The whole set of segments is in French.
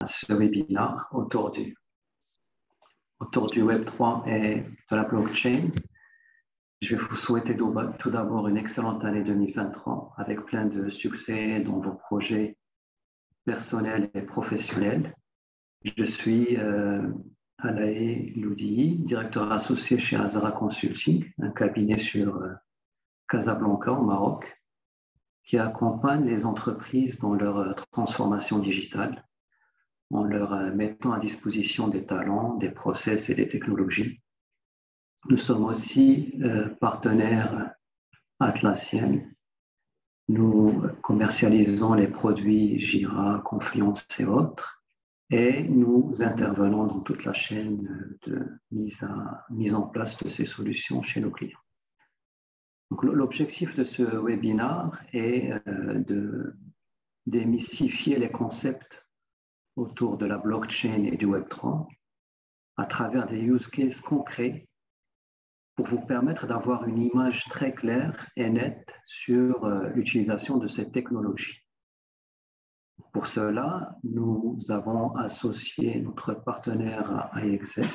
ce webinaire autour du Web3 et de la blockchain. Je vais vous souhaiter tout d'abord une excellente année 2023 avec plein de succès dans vos projets personnels et professionnels. Je suis Alaé Loudi, directeur associé chez Azara Consulting, un cabinet sur Casablanca au Maroc, qui accompagne les entreprises dans leur transformation digitale en leur mettant à disposition des talents, des process et des technologies. Nous sommes aussi partenaires Atlassian. Nous commercialisons les produits Jira, Confluence et autres, et nous intervenons dans toute la chaîne de mise en place de ces solutions chez nos clients. Donc, l'objectif de ce webinaire est de démystifier les concepts autour de la blockchain et du Web3 à travers des use cases concrets pour vous permettre d'avoir une image très claire et nette sur l'utilisation de cette technologie. Pour cela, nous avons associé notre partenaire iExec,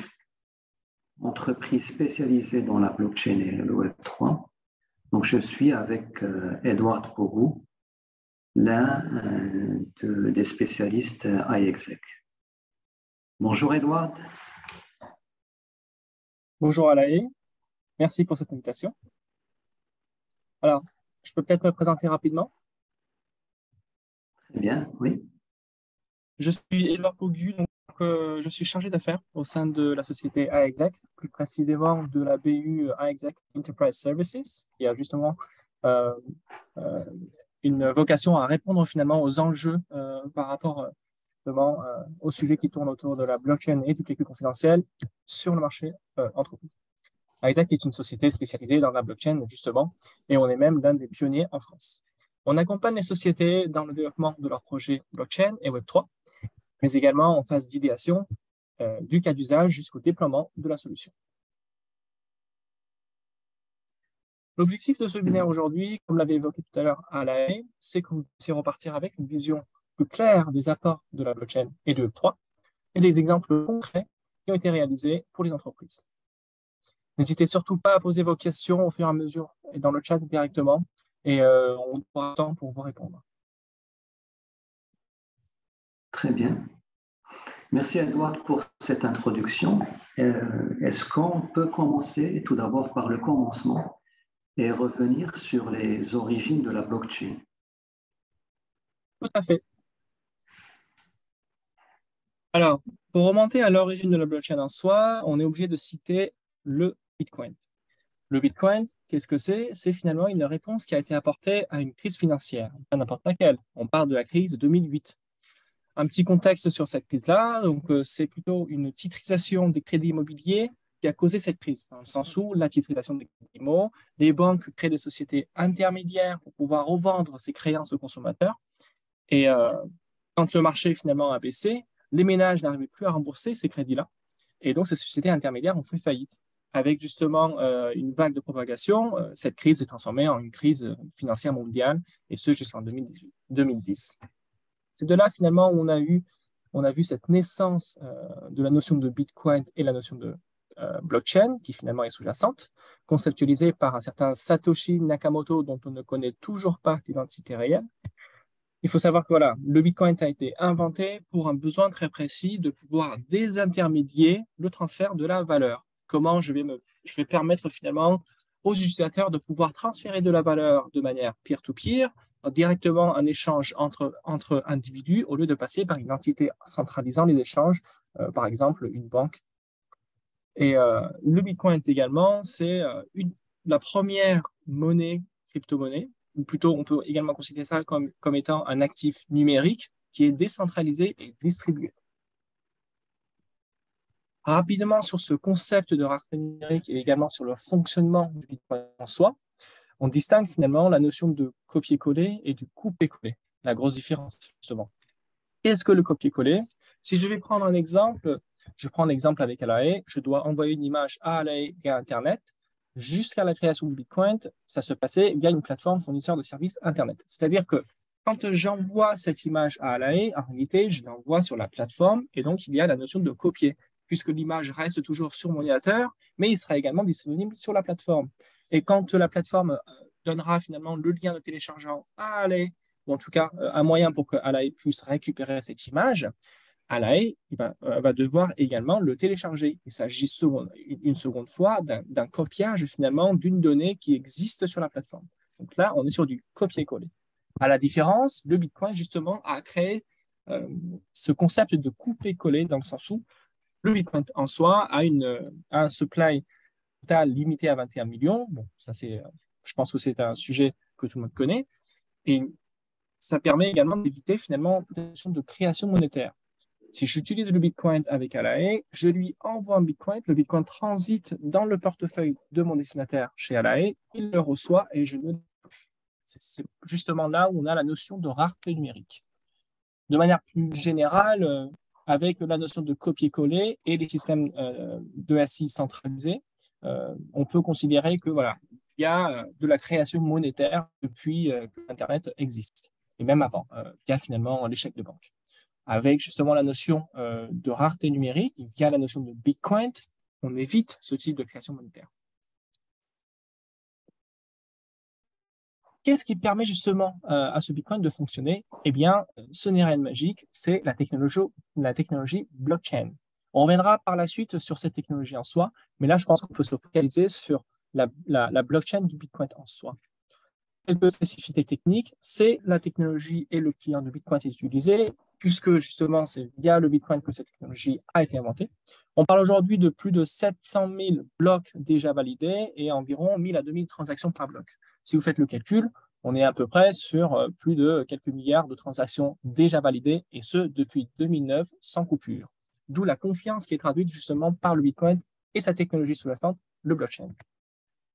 entreprise spécialisée dans la blockchain et le Web3. Donc, je suis avec Edouard Pogou, l'un des spécialistes iExec. Bonjour Edouard. Bonjour Alaé, merci pour cette invitation. Alors, je peux peut-être me présenter rapidement. Très bien, oui. Je suis Edouard Poggu, donc je suis chargé d'affaires au sein de la société iExec, plus précisément de la BU iExec Enterprise Services, qui a justement une vocation à répondre finalement aux enjeux par rapport aux sujets qui tournent autour de la blockchain et du calcul confidentiel sur le marché entreprise. iExec est une société spécialisée dans la blockchain, justement, et on est même l'un des pionniers en France. On accompagne les sociétés dans le développement de leurs projets blockchain et Web3, mais également en phase d'idéation du cas d'usage jusqu'au déploiement de la solution. L'objectif de ce webinaire aujourd'hui, comme l'avait évoqué tout à l'heure Alain, c'est que vous puissiez repartir avec une vision plus claire des apports de la blockchain et de Web3 et des exemples concrets qui ont été réalisés pour les entreprises. N'hésitez surtout pas à poser vos questions au fur et à mesure et dans le chat directement et on aura le temps pour vous répondre. Très bien. Merci Edouard pour cette introduction. Est-ce qu'on peut commencer tout d'abord par le commencement et revenir sur les origines de la blockchain? Tout à fait. Alors, pour remonter à l'origine de la blockchain en soi, on est obligé de citer le Bitcoin. Le Bitcoin, qu'est-ce que c'est? C'est finalement une réponse qui a été apportée à une crise financière, pas n'importe laquelle. On parle de la crise de 2008. Un petit contexte sur cette crise-là, donc c'est plutôt une titrisation des crédits immobiliers qui a causé cette crise, dans le sens où la titrisation des crédits immo, les banques créent des sociétés intermédiaires pour pouvoir revendre ces créances aux consommateurs. Et quand le marché finalement a baissé, les ménages n'arrivaient plus à rembourser ces crédits-là. Et donc, ces sociétés intermédiaires ont fait faillite. Avec justement une vague de propagation, cette crise s'est transformée en une crise financière mondiale, et ce jusqu'en 2010. C'est de là finalement où on a vu cette naissance de la notion de Bitcoin et la notion de blockchain, qui finalement est sous-jacente, conceptualisée par un certain Satoshi Nakamoto, dont on ne connaît toujours pas l'identité réelle. Il faut savoir que voilà, le Bitcoin a été inventé pour un besoin très précis de pouvoir désintermédier le transfert de la valeur. Comment je vais permettre finalement aux utilisateurs de pouvoir transférer de la valeur de manière peer-to-peer, directement un échange entre individus au lieu de passer par une entité centralisant les échanges, par exemple une banque. Et le Bitcoin également, c'est la première monnaie, crypto-monnaie, ou plutôt on peut également considérer ça comme étant un actif numérique qui est décentralisé et distribué. Rapidement sur ce concept de rareté numérique et également sur le fonctionnement du Bitcoin en soi, on distingue finalement la notion de copier-coller et de couper-coller, la grosse différence justement. Qu'est-ce que le copier-coller? Si je vais prendre un exemple, je prends l'exemple avec Alaé, je dois envoyer une image à Alaé via Internet. Jusqu'à la création du Bitcoin, ça se passait via une plateforme fournisseur de services Internet. C'est-à-dire que quand j'envoie cette image à Alae, en réalité, je l'envoie sur la plateforme et donc il y a la notion de copier, puisque l'image reste toujours sur mon ordinateur, mais il sera également disponible sur la plateforme. Et quand la plateforme donnera finalement le lien de téléchargement à Alae, ou en tout cas un moyen pour que Alae puisse récupérer cette image, Alae va devoir également le télécharger. Il s'agit une seconde fois d'un copiage finalement d'une donnée qui existe sur la plateforme. Donc là, on est sur du copier-coller. À la différence, le Bitcoin justement a créé ce concept de couper-coller dans le sens où le Bitcoin en soi a un supply total limité à 21 millions. Bon, ça je pense que c'est un sujet que tout le monde connaît. Et ça permet également d'éviter finalement la notion de création monétaire. Si j'utilise le Bitcoin avec Alae, je lui envoie un Bitcoin, le Bitcoin transite dans le portefeuille de mon destinataire chez Alae, il le reçoit et je ne... C'est justement là où on a la notion de rareté numérique. De manière plus générale, avec la notion de copier-coller et les systèmes de SI centralisés, on peut considérer que voilà, il y a de la création monétaire depuis que Internet existe, et même avant, via finalement l'échec de banque. Avec justement la notion de rareté numérique, via la notion de Bitcoin, on évite ce type de création monétaire. Qu'est-ce qui permet justement à ce Bitcoin de fonctionner? Eh bien, ce n'est rien de magique, c'est la technologie blockchain. On reviendra par la suite sur cette technologie en soi, mais là, je pense qu'on peut se focaliser sur la blockchain du Bitcoin en soi. Quelques spécificités techniques, c'est la technologie et le client de Bitcoin est utilisé, puisque justement, c'est via le Bitcoin que cette technologie a été inventée. On parle aujourd'hui de plus de 700 000 blocs déjà validés et environ 1000 à 2000 transactions par bloc. Si vous faites le calcul, on est à peu près sur plus de quelques milliards de transactions déjà validées, et ce, depuis 2009, sans coupure. D'où la confiance qui est traduite justement par le Bitcoin et sa technologie sous-jacente, le blockchain.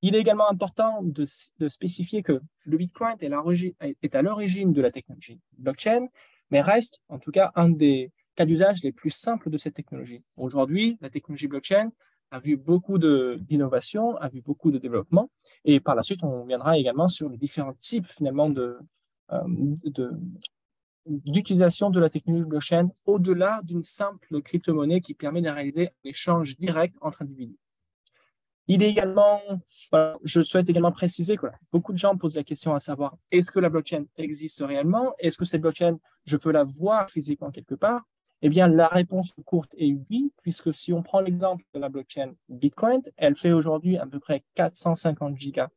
Il est également important de spécifier que le Bitcoin est à l'origine de la technologie blockchain, mais reste en tout cas un des cas d'usage les plus simples de cette technologie. Aujourd'hui, la technologie blockchain a vu beaucoup d'innovations, a vu beaucoup de développement, et par la suite, on viendra également sur les différents types finalement d'utilisation de la technologie blockchain au-delà d'une simple crypto-monnaie qui permet de réaliser un échange direct entre individus. Il est également, je souhaite également préciser que beaucoup de gens posent la question à savoir, est-ce que la blockchain existe réellement? Est-ce que cette blockchain, je peux la voir physiquement quelque part? Eh bien, la réponse courte est oui, puisque si on prend l'exemple de la blockchain Bitcoin, elle fait aujourd'hui à peu près 450 gigas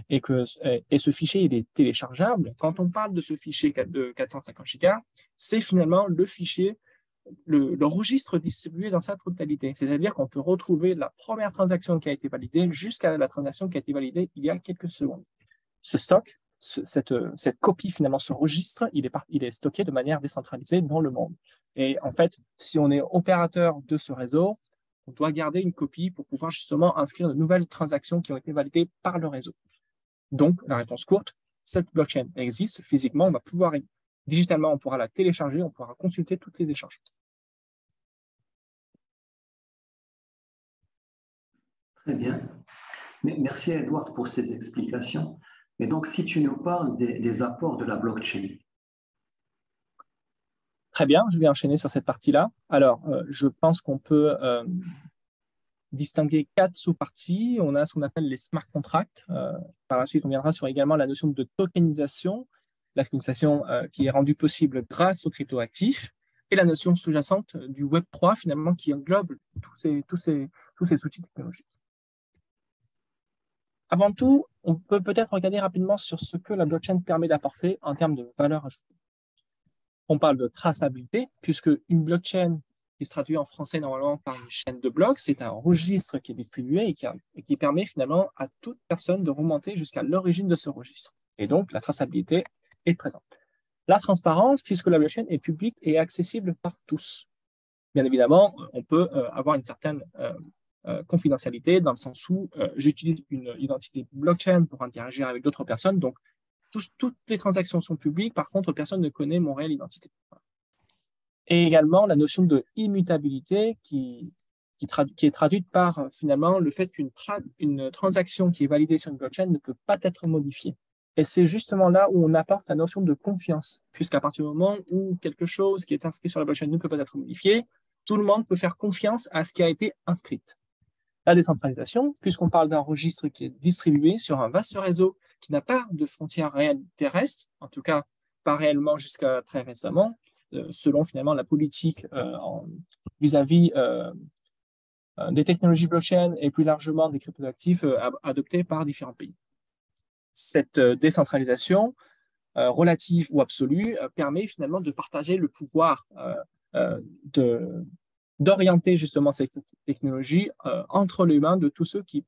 et ce fichier, il est téléchargeable. Quand on parle de ce fichier de 450 gigas, c'est finalement le fichier le registre distribué dans sa totalité. C'est-à-dire qu'on peut retrouver la première transaction qui a été validée jusqu'à la transaction qui a été validée il y a quelques secondes. Ce stock, cette copie, finalement, ce registre, il est stocké de manière décentralisée dans le monde. Et en fait, si on est opérateur de ce réseau, on doit garder une copie pour pouvoir justement inscrire de nouvelles transactions qui ont été validées par le réseau. Donc, la réponse courte, cette blockchain existe physiquement, on va pouvoir digitalement, on pourra la télécharger, on pourra consulter tous les échanges. Très bien. Merci Edouard pour ces explications. Et donc, si tu nous parles des apports de la blockchain. Très bien, je vais enchaîner sur cette partie-là. Alors, je pense qu'on peut distinguer 4 sous-parties. On a ce qu'on appelle les smart contracts. Par la suite, on viendra sur également la notion de tokenisation, la tokenisation qui est rendue possible grâce aux cryptoactifs, et la notion sous-jacente du Web3, finalement, qui englobe tous ces outils technologiques. Avant tout, on peut peut-être regarder rapidement sur ce que la blockchain permet d'apporter en termes de valeur ajoutée. On parle de traçabilité, puisque une blockchain qui se traduit en français normalement par une chaîne de blocs, c'est un registre qui est distribué et qui permet finalement à toute personne de remonter jusqu'à l'origine de ce registre. Et donc, la traçabilité est présente. La transparence, puisque la blockchain est publique et accessible par tous. Bien évidemment, on peut avoir une certaine confidentialité dans le sens où j'utilise une identité blockchain pour interagir avec d'autres personnes. Donc, toutes les transactions sont publiques. Par contre, personne ne connaît mon réelle identité. Et également, la notion de immutabilité qui est traduite par finalement le fait qu'une transaction qui est validée sur une blockchain ne peut pas être modifiée. Et c'est justement là où on apporte la notion de confiance, puisqu'à partir du moment où quelque chose qui est inscrit sur la blockchain ne peut pas être modifié, tout le monde peut faire confiance à ce qui a été inscrit. La décentralisation, puisqu'on parle d'un registre qui est distribué sur un vaste réseau qui n'a pas de frontières réelles terrestres, en tout cas pas réellement jusqu'à très récemment, selon finalement la politique vis-à-vis des technologies blockchain et plus largement des cryptoactifs adoptés par différents pays. Cette décentralisation relative ou absolue permet finalement de partager le pouvoir d'orienter justement cette technologie entre les mains de tous ceux qui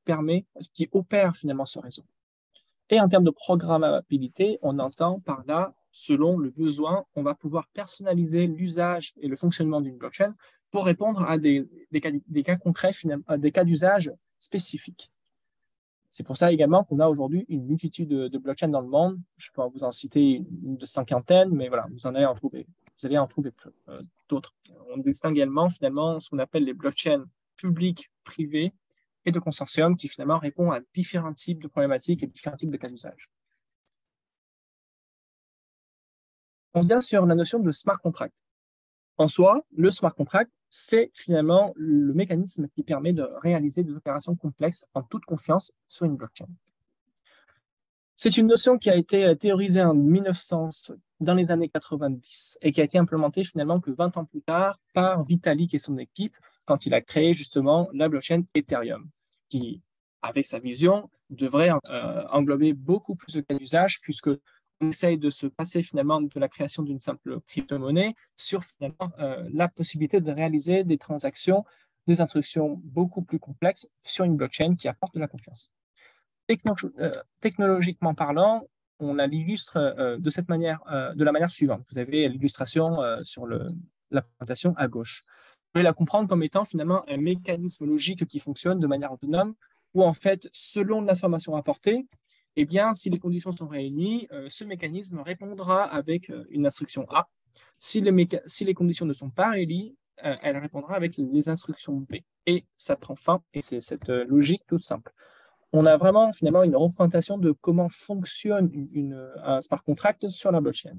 opèrent finalement ce réseau. Et en termes de programmabilité, on entend par là, selon le besoin, on va pouvoir personnaliser l'usage et le fonctionnement d'une blockchain pour répondre à des cas concrets, des cas d'usage spécifiques. C'est pour ça également qu'on a aujourd'hui une multitude de blockchains dans le monde. Je peux vous en citer une cinquantaine, mais voilà, vous allez en trouver d'autres. On distingue également finalement ce qu'on appelle les blockchains publiques, privées et de consortiums qui finalement répondent à différents types de problématiques et différents types de cas d'usage. On vient sur la notion de smart contract. En soi, le smart contract, c'est finalement le mécanisme qui permet de réaliser des opérations complexes en toute confiance sur une blockchain. C'est une notion qui a été théorisée en 1900, dans les années 90, et qui a été implémentée finalement que 20 ans plus tard par Vitalik et son équipe quand il a créé justement la blockchain Ethereum, qui, avec sa vision, devrait englober beaucoup plus de cas d'usage puisque on essaye de se passer finalement de la création d'une simple crypto-monnaie sur finalement la possibilité de réaliser des transactions, des instructions beaucoup plus complexes sur une blockchain qui apporte de la confiance. Technologiquement parlant, on l'illustre de la manière suivante. Vous avez l'illustration sur la présentation à gauche. Vous pouvez la comprendre comme étant finalement un mécanisme logique qui fonctionne de manière autonome où en fait, selon l'information apportée, eh bien, si les conditions sont réunies, ce mécanisme répondra avec une instruction A. Si les conditions ne sont pas réunies, elle répondra avec les instructions B. Et ça prend fin, et c'est cette logique toute simple. On a vraiment finalement une représentation de comment fonctionne un smart contract sur la blockchain.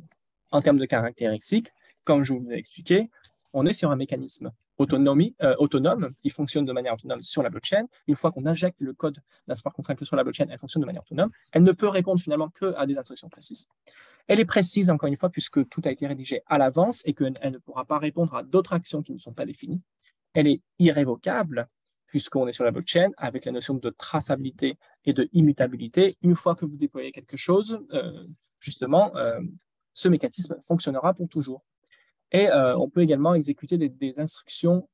En termes de caractéristiques, comme je vous ai expliqué, on est sur un mécanisme autonome qui fonctionne de manière autonome sur la blockchain. Une fois qu'on injecte le code d'un smart contract sur la blockchain, elle fonctionne de manière autonome. Elle ne peut répondre finalement qu'à des instructions précises. Elle est précise, encore une fois, puisque tout a été rédigé à l'avance et qu'elle ne pourra pas répondre à d'autres actions qui ne sont pas définies. Elle est irrévocable, puisqu'on est sur la blockchain avec la notion de traçabilité et de immutabilité. Une fois que vous déployez quelque chose, ce mécanisme fonctionnera pour toujours. Et on peut également exécuter des instructions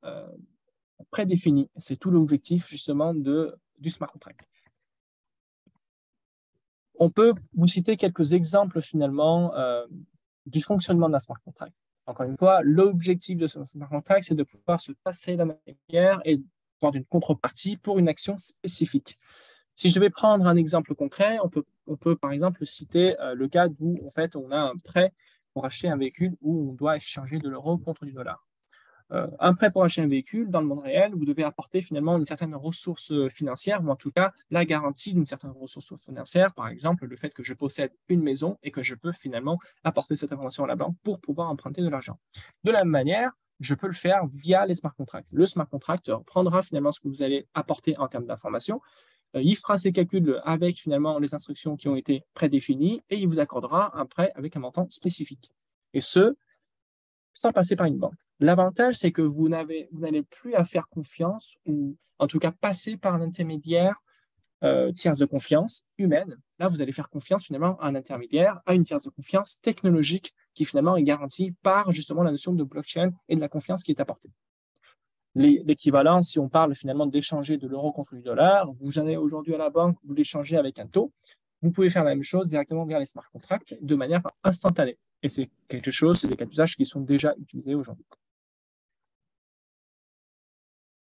prédéfinies. C'est tout l'objectif justement du smart contract. On peut vous citer quelques exemples finalement du fonctionnement d'un smart contract. Encore une fois, l'objectif de ce smart contract, c'est de pouvoir se passer la manière et avoir une contrepartie pour une action spécifique. Si je vais prendre un exemple concret, on peut par exemple citer le cas où en fait, on a un prêt pour acheter un véhicule où on doit échanger de l'euro contre du dollar. Un prêt pour acheter un véhicule, dans le monde réel, vous devez apporter finalement une certaine ressource financière, ou en tout cas la garantie d'une certaine ressource financière, par exemple le fait que je possède une maison et que je peux finalement apporter cette information à la banque pour pouvoir emprunter de l'argent. De la même manière, je peux le faire via les smart contracts. Le smart contract prendra finalement ce que vous allez apporter en termes d'informations, il fera ses calculs avec finalement les instructions qui ont été prédéfinies et il vous accordera un prêt avec un montant spécifique. Et ce, sans passer par une banque. L'avantage, c'est que vous n'allez plus à faire confiance ou en tout cas passer par un intermédiaire tierce de confiance humaine. Là, vous allez faire confiance finalement à un intermédiaire, à une tierce de confiance technologique qui finalement est garantie par justement la notion de blockchain et de la confiance qui est apportée. L'équivalent, si on parle finalement d'échanger de l'euro contre du dollar, vous allez aujourd'hui à la banque, vous l'échangez avec un taux, vous pouvez faire la même chose directement via les smart contracts de manière instantanée. Et c'est quelque chose, c'est des cas d'usage qui sont déjà utilisés aujourd'hui.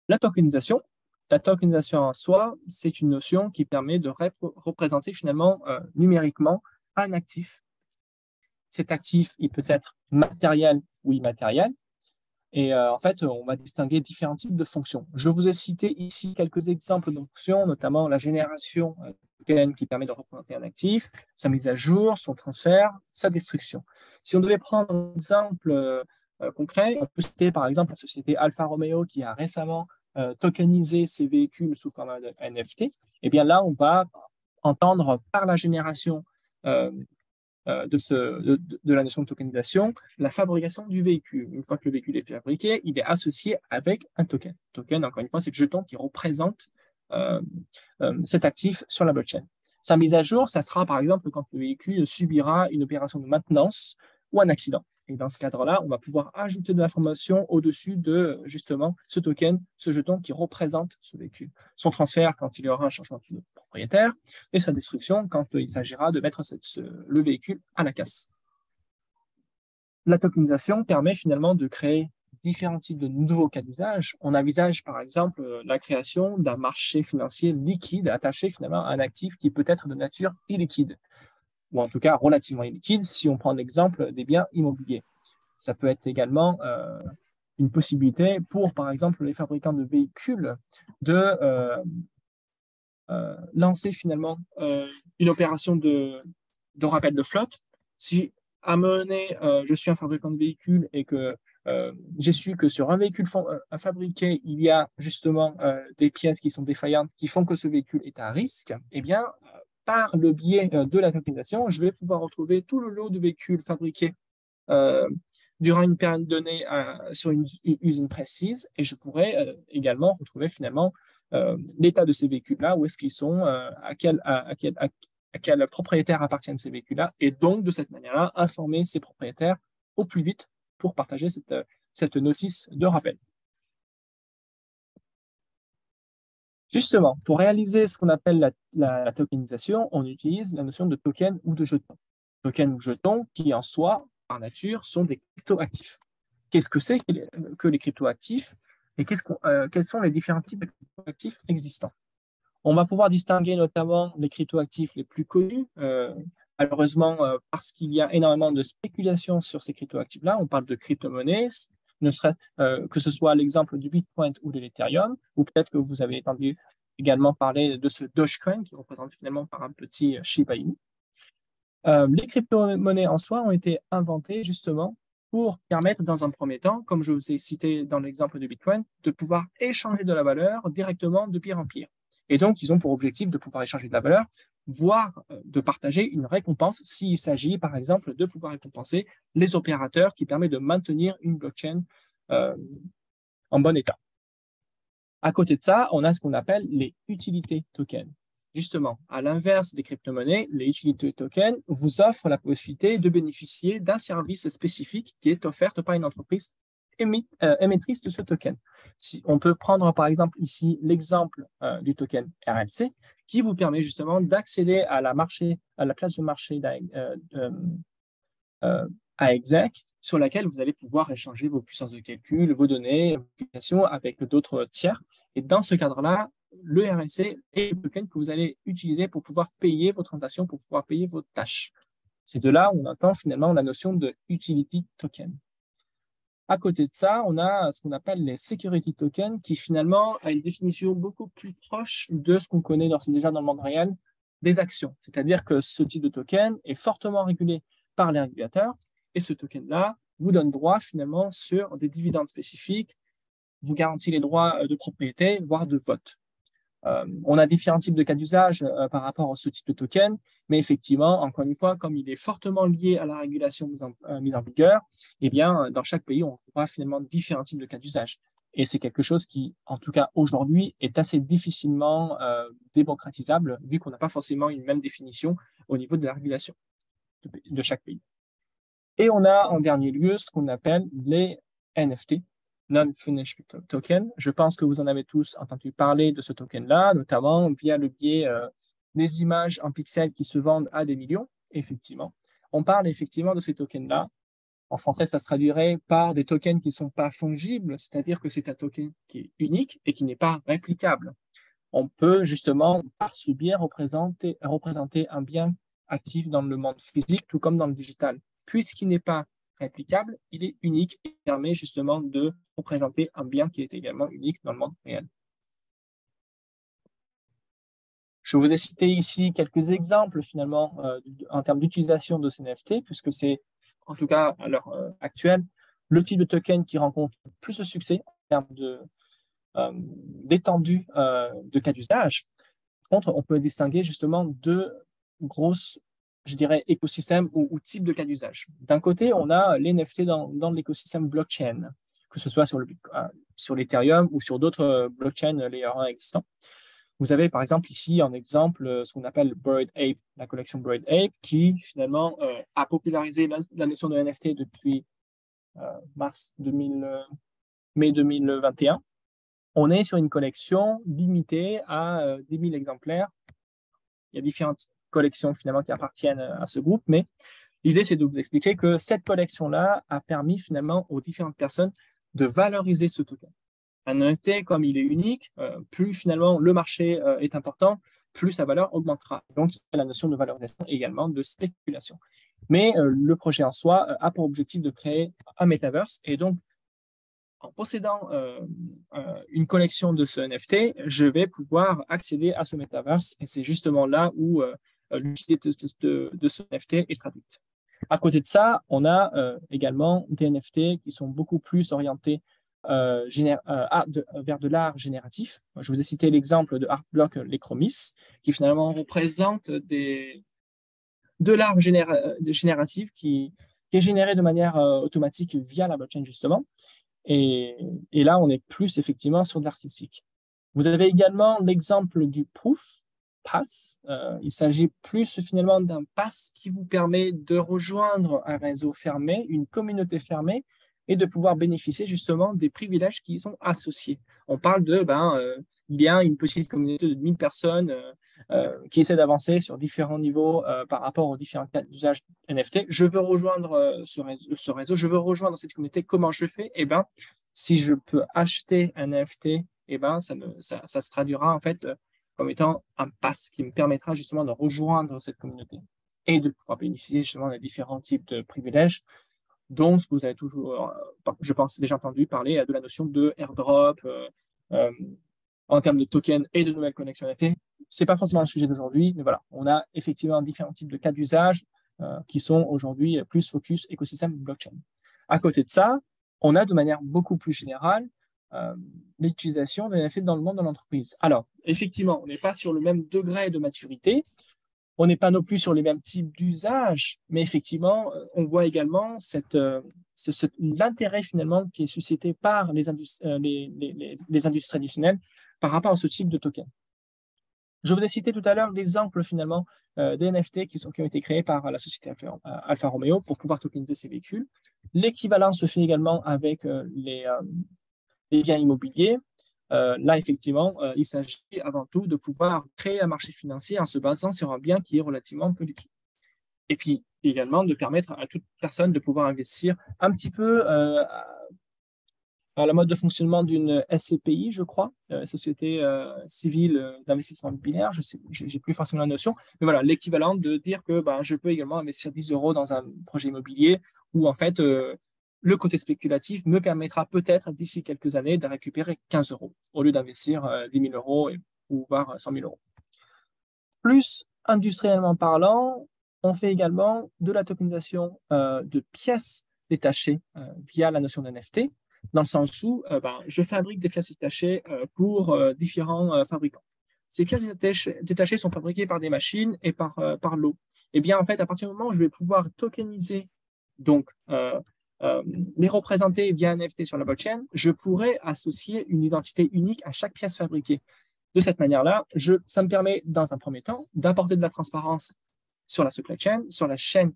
La tokenisation en soi, c'est une notion qui permet de représenter finalement numériquement un actif. Cet actif, il peut être matériel ou immatériel. Et en fait, on va distinguer différents types de fonctions. Je vous ai cité ici quelques exemples de fonctions, notamment la génération token qui permet de représenter un actif, sa mise à jour, son transfert, sa destruction. Si on devait prendre un exemple concret, on peut citer par exemple la société Alfa Romeo qui a récemment tokenisé ses véhicules sous format de NFT. Et bien là, on va entendre par la génération de la notion de tokenisation, la fabrication du véhicule. Une fois que le véhicule est fabriqué, il est associé avec un token. Token, encore une fois, c'est le jeton qui représente cet actif sur la blockchain. Sa mise à jour, ça sera par exemple quand le véhicule subira une opération de maintenance ou un accident. Et dans ce cadre-là, on va pouvoir ajouter de l'information au-dessus de justement ce token, ce jeton qui représente ce véhicule. Son transfert quand il y aura un changement de propriétaire et sa destruction quand il s'agira de mettre le véhicule à la casse. La tokenisation permet finalement de créer différents types de nouveaux cas d'usage. On envisage par exemple la création d'un marché financier liquide attaché finalement à un actif qui peut être de nature illiquide, ou en tout cas relativement illiquide si on prend l'exemple des biens immobiliers. Ça peut être également une possibilité pour, par exemple, les fabricants de véhicules de lancer finalement une opération de rappel de flotte. Si à mener, je suis un fabricant de véhicules et que j'ai su que sur un véhicule fabriqué, il y a justement des pièces qui sont défaillantes qui font que ce véhicule est à risque, eh bien, par le biais de la tokenisation, je vais pouvoir retrouver tout le lot de véhicules fabriqués durant une période donnée sur une usine précise et je pourrais également retrouver finalement l'état de ces véhicules-là, où est-ce qu'ils sont, à quel propriétaire appartiennent ces véhicules-là, et donc de cette manière-là, informer ces propriétaires au plus vite pour partager cette notice de rappel. Justement, pour réaliser ce qu'on appelle la tokenisation, on utilise la notion de token ou de jeton. Token ou jeton qui, en soi, par nature, sont des cryptoactifs. Qu'est-ce que c'est que les cryptoactifs et quels sont les différents types de cryptoactifs existants? On va pouvoir distinguer notamment les cryptoactifs les plus connus, malheureusement parce qu'il y a énormément de spéculation sur ces cryptoactifs-là. On parle de crypto-monnaies, que ce soit l'exemple du Bitcoin ou de l'Ethereum, ou peut-être que vous avez entendu également parler de ce Dogecoin qui représente finalement par un petit Shiba Inu. Les crypto-monnaies en soi ont été inventées justement pour permettre dans un premier temps, comme je vous ai cité dans l'exemple du Bitcoin, de pouvoir échanger de la valeur directement de pierre en pierre. Et donc, ils ont pour objectif de pouvoir échanger de la valeur, voire de partager une récompense s'il s'agit, par exemple, de pouvoir récompenser les opérateurs qui permettent de maintenir une blockchain en bon état. À côté de ça, on a ce qu'on appelle les utilités tokens. Justement, à l'inverse des crypto-monnaies, les utilités tokens vous offrent la possibilité de bénéficier d'un service spécifique qui est offert par une entreprise émettrice de ce token. On peut prendre par exemple ici l'exemple du token RLC qui vous permet justement d'accéder à la place de marché à exec sur laquelle vous allez pouvoir échanger vos puissances de calcul, vos données, vos applications avec d'autres tiers. Et dans ce cadre-là, le RLC est le token que vous allez utiliser pour pouvoir payer vos transactions, pour pouvoir payer vos tâches. C'est de là où on entend finalement la notion de utility token. À côté de ça, on a ce qu'on appelle les security tokens qui finalement a une définition beaucoup plus proche de ce qu'on connaît déjà dans le monde réel des actions. C'est-à-dire que ce type de token est fortement régulé par les régulateurs et ce token-là vous donne droit finalement sur des dividendes spécifiques, vous garantit les droits de propriété, voire de vote. On a différents types de cas d'usage par rapport à ce type de token, mais effectivement, encore une fois, comme il est fortement lié à la régulation mise en vigueur, eh bien, dans chaque pays, on trouvera finalement différents types de cas d'usage. Et c'est quelque chose qui, en tout cas aujourd'hui, est assez difficilement démocratisable, vu qu'on n'a pas forcément une même définition au niveau de la régulation de chaque pays. Et on a en dernier lieu ce qu'on appelle les NFT, Non-Fungible Token. Je pense que vous en avez tous entendu parler de ce token-là, notamment via le biais des images en pixels qui se vendent à des millions. Effectivement, on parle effectivement de ces tokens-là. En français, ça se traduirait par des tokens qui ne sont pas fongibles, c'est-à-dire que c'est un token qui est unique et qui n'est pas réplicable. On peut justement, par ce biais, représenter un bien actif dans le monde physique, tout comme dans le digital. Puisqu'il n'est pas réplicable, il est unique et permet justement de représenter un bien qui est également unique dans le monde réel. Je vous ai cité ici quelques exemples finalement en termes d'utilisation de ces NFT, puisque c'est, en tout cas à l'heure actuelle, le type de token qui rencontre le plus de succès en termes d'étendue de cas d'usage. Par contre, on peut distinguer justement deux grosses, je dirais, écosystèmes ou types de cas d'usage. D'un côté, on a les NFT dans l'écosystème blockchain, que ce soit sur l'Ethereum ou sur d'autres blockchains layer 1 existants. Vous avez par exemple ici en exemple ce qu'on appelle Bored Ape, la collection Bored Ape, qui finalement a popularisé la notion de NFT depuis mai 2021. On est sur une collection limitée à 10 000 exemplaires. Il y a différentes collections finalement qui appartiennent à ce groupe, mais l'idée c'est de vous expliquer que cette collection-là a permis finalement aux différentes personnes de valoriser ce token. Un NFT, comme il est unique, plus finalement le marché est important, plus sa valeur augmentera. Donc, il y a la notion de valorisation et également de spéculation. Mais le projet en soi a pour objectif de créer un metaverse. Et donc, en possédant une collection de ce NFT, je vais pouvoir accéder à ce metaverse. Et c'est justement là où l'utilité de ce NFT est traduite. À côté de ça, on a également des NFT qui sont beaucoup plus orientés vers de l'art génératif. Je vous ai cité l'exemple de Artblock Les Chromis, qui finalement représente de l'art génératif qui est généré de manière automatique via la blockchain, justement. Et là, on est plus effectivement sur de l'artistique. Vous avez également l'exemple du Proof Pass. Il s'agit plus finalement d'un pass qui vous permet de rejoindre un réseau fermé, une communauté fermée, et de pouvoir bénéficier justement des privilèges qui y sont associés. On parle il y a une petite communauté de 1000 personnes qui essaient d'avancer sur différents niveaux par rapport aux différents cas d'usage NFT. Je veux rejoindre ce réseau, je veux rejoindre cette communauté. Comment je fais? Eh bien, si je peux acheter un NFT, eh ben, ça se traduira en fait comme étant un pass qui me permettra justement de rejoindre cette communauté et de pouvoir bénéficier justement des différents types de privilèges, dont ce que vous avez toujours, je pense, déjà entendu parler de la notion de airdrop en termes de tokens et de nouvelles connexions NFT. Ce n'est pas forcément le sujet d'aujourd'hui, mais voilà, on a effectivement différents types de cas d'usage qui sont aujourd'hui plus focus écosystème blockchain. À côté de ça, on a de manière beaucoup plus générale l'utilisation de NFT dans le monde de l'entreprise. Alors, effectivement, on n'est pas sur le même degré de maturité, on n'est pas non plus sur les mêmes types d'usages, mais effectivement, on voit également l'intérêt finalement qui est suscité par les industries traditionnelles par rapport à ce type de token. Je vous ai cité tout à l'heure l'exemple finalement des NFT qui ont été créés par la société Alfa Romeo pour pouvoir tokeniser ces véhicules. L'équivalent se fait également avec les biens immobiliers. Là, effectivement, il s'agit avant tout de pouvoir créer un marché financier en se basant sur un bien qui est relativement peu liquide. Et puis, également, de permettre à toute personne de pouvoir investir un petit peu à la mode de fonctionnement d'une SCPI, je crois, Société Civile d'Investissement Immobilier, je n'ai plus forcément la notion, mais voilà, l'équivalent de dire que je peux également investir 10 € dans un projet immobilier où, en fait, le côté spéculatif me permettra peut-être d'ici quelques années de récupérer 15 € au lieu d'investir 10 000 € ou voire 100 000 €. Plus industriellement parlant, on fait également de la tokenisation de pièces détachées via la notion d'NFT, dans le sens où je fabrique des pièces détachées pour différents fabricants. Ces pièces détachées sont fabriquées par des machines et par l'eau. Eh bien, en fait, à partir du moment où je vais pouvoir tokeniser donc les représenter via un NFT sur la blockchain, je pourrais associer une identité unique à chaque pièce fabriquée. De cette manière-là, ça me permet, dans un premier temps, d'apporter de la transparence sur la supply chain, sur la chaîne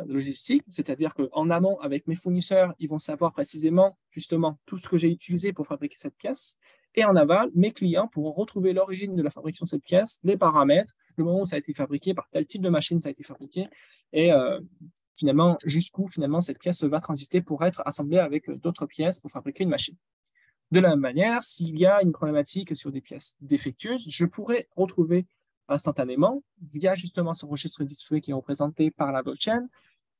logistique, c'est-à-dire qu'en amont, avec mes fournisseurs, ils vont savoir précisément, justement, tout ce que j'ai utilisé pour fabriquer cette pièce. Et en aval, mes clients pourront retrouver l'origine de la fabrication de cette pièce, les paramètres, le moment où ça a été fabriqué, par tel type de machine ça a été fabriqué, et finalement, jusqu'où finalement cette pièce va transiter pour être assemblée avec d'autres pièces pour fabriquer une machine. De la même manière, s'il y a une problématique sur des pièces défectueuses, je pourrais retrouver instantanément, via justement ce registre distribué qui est représenté par la blockchain,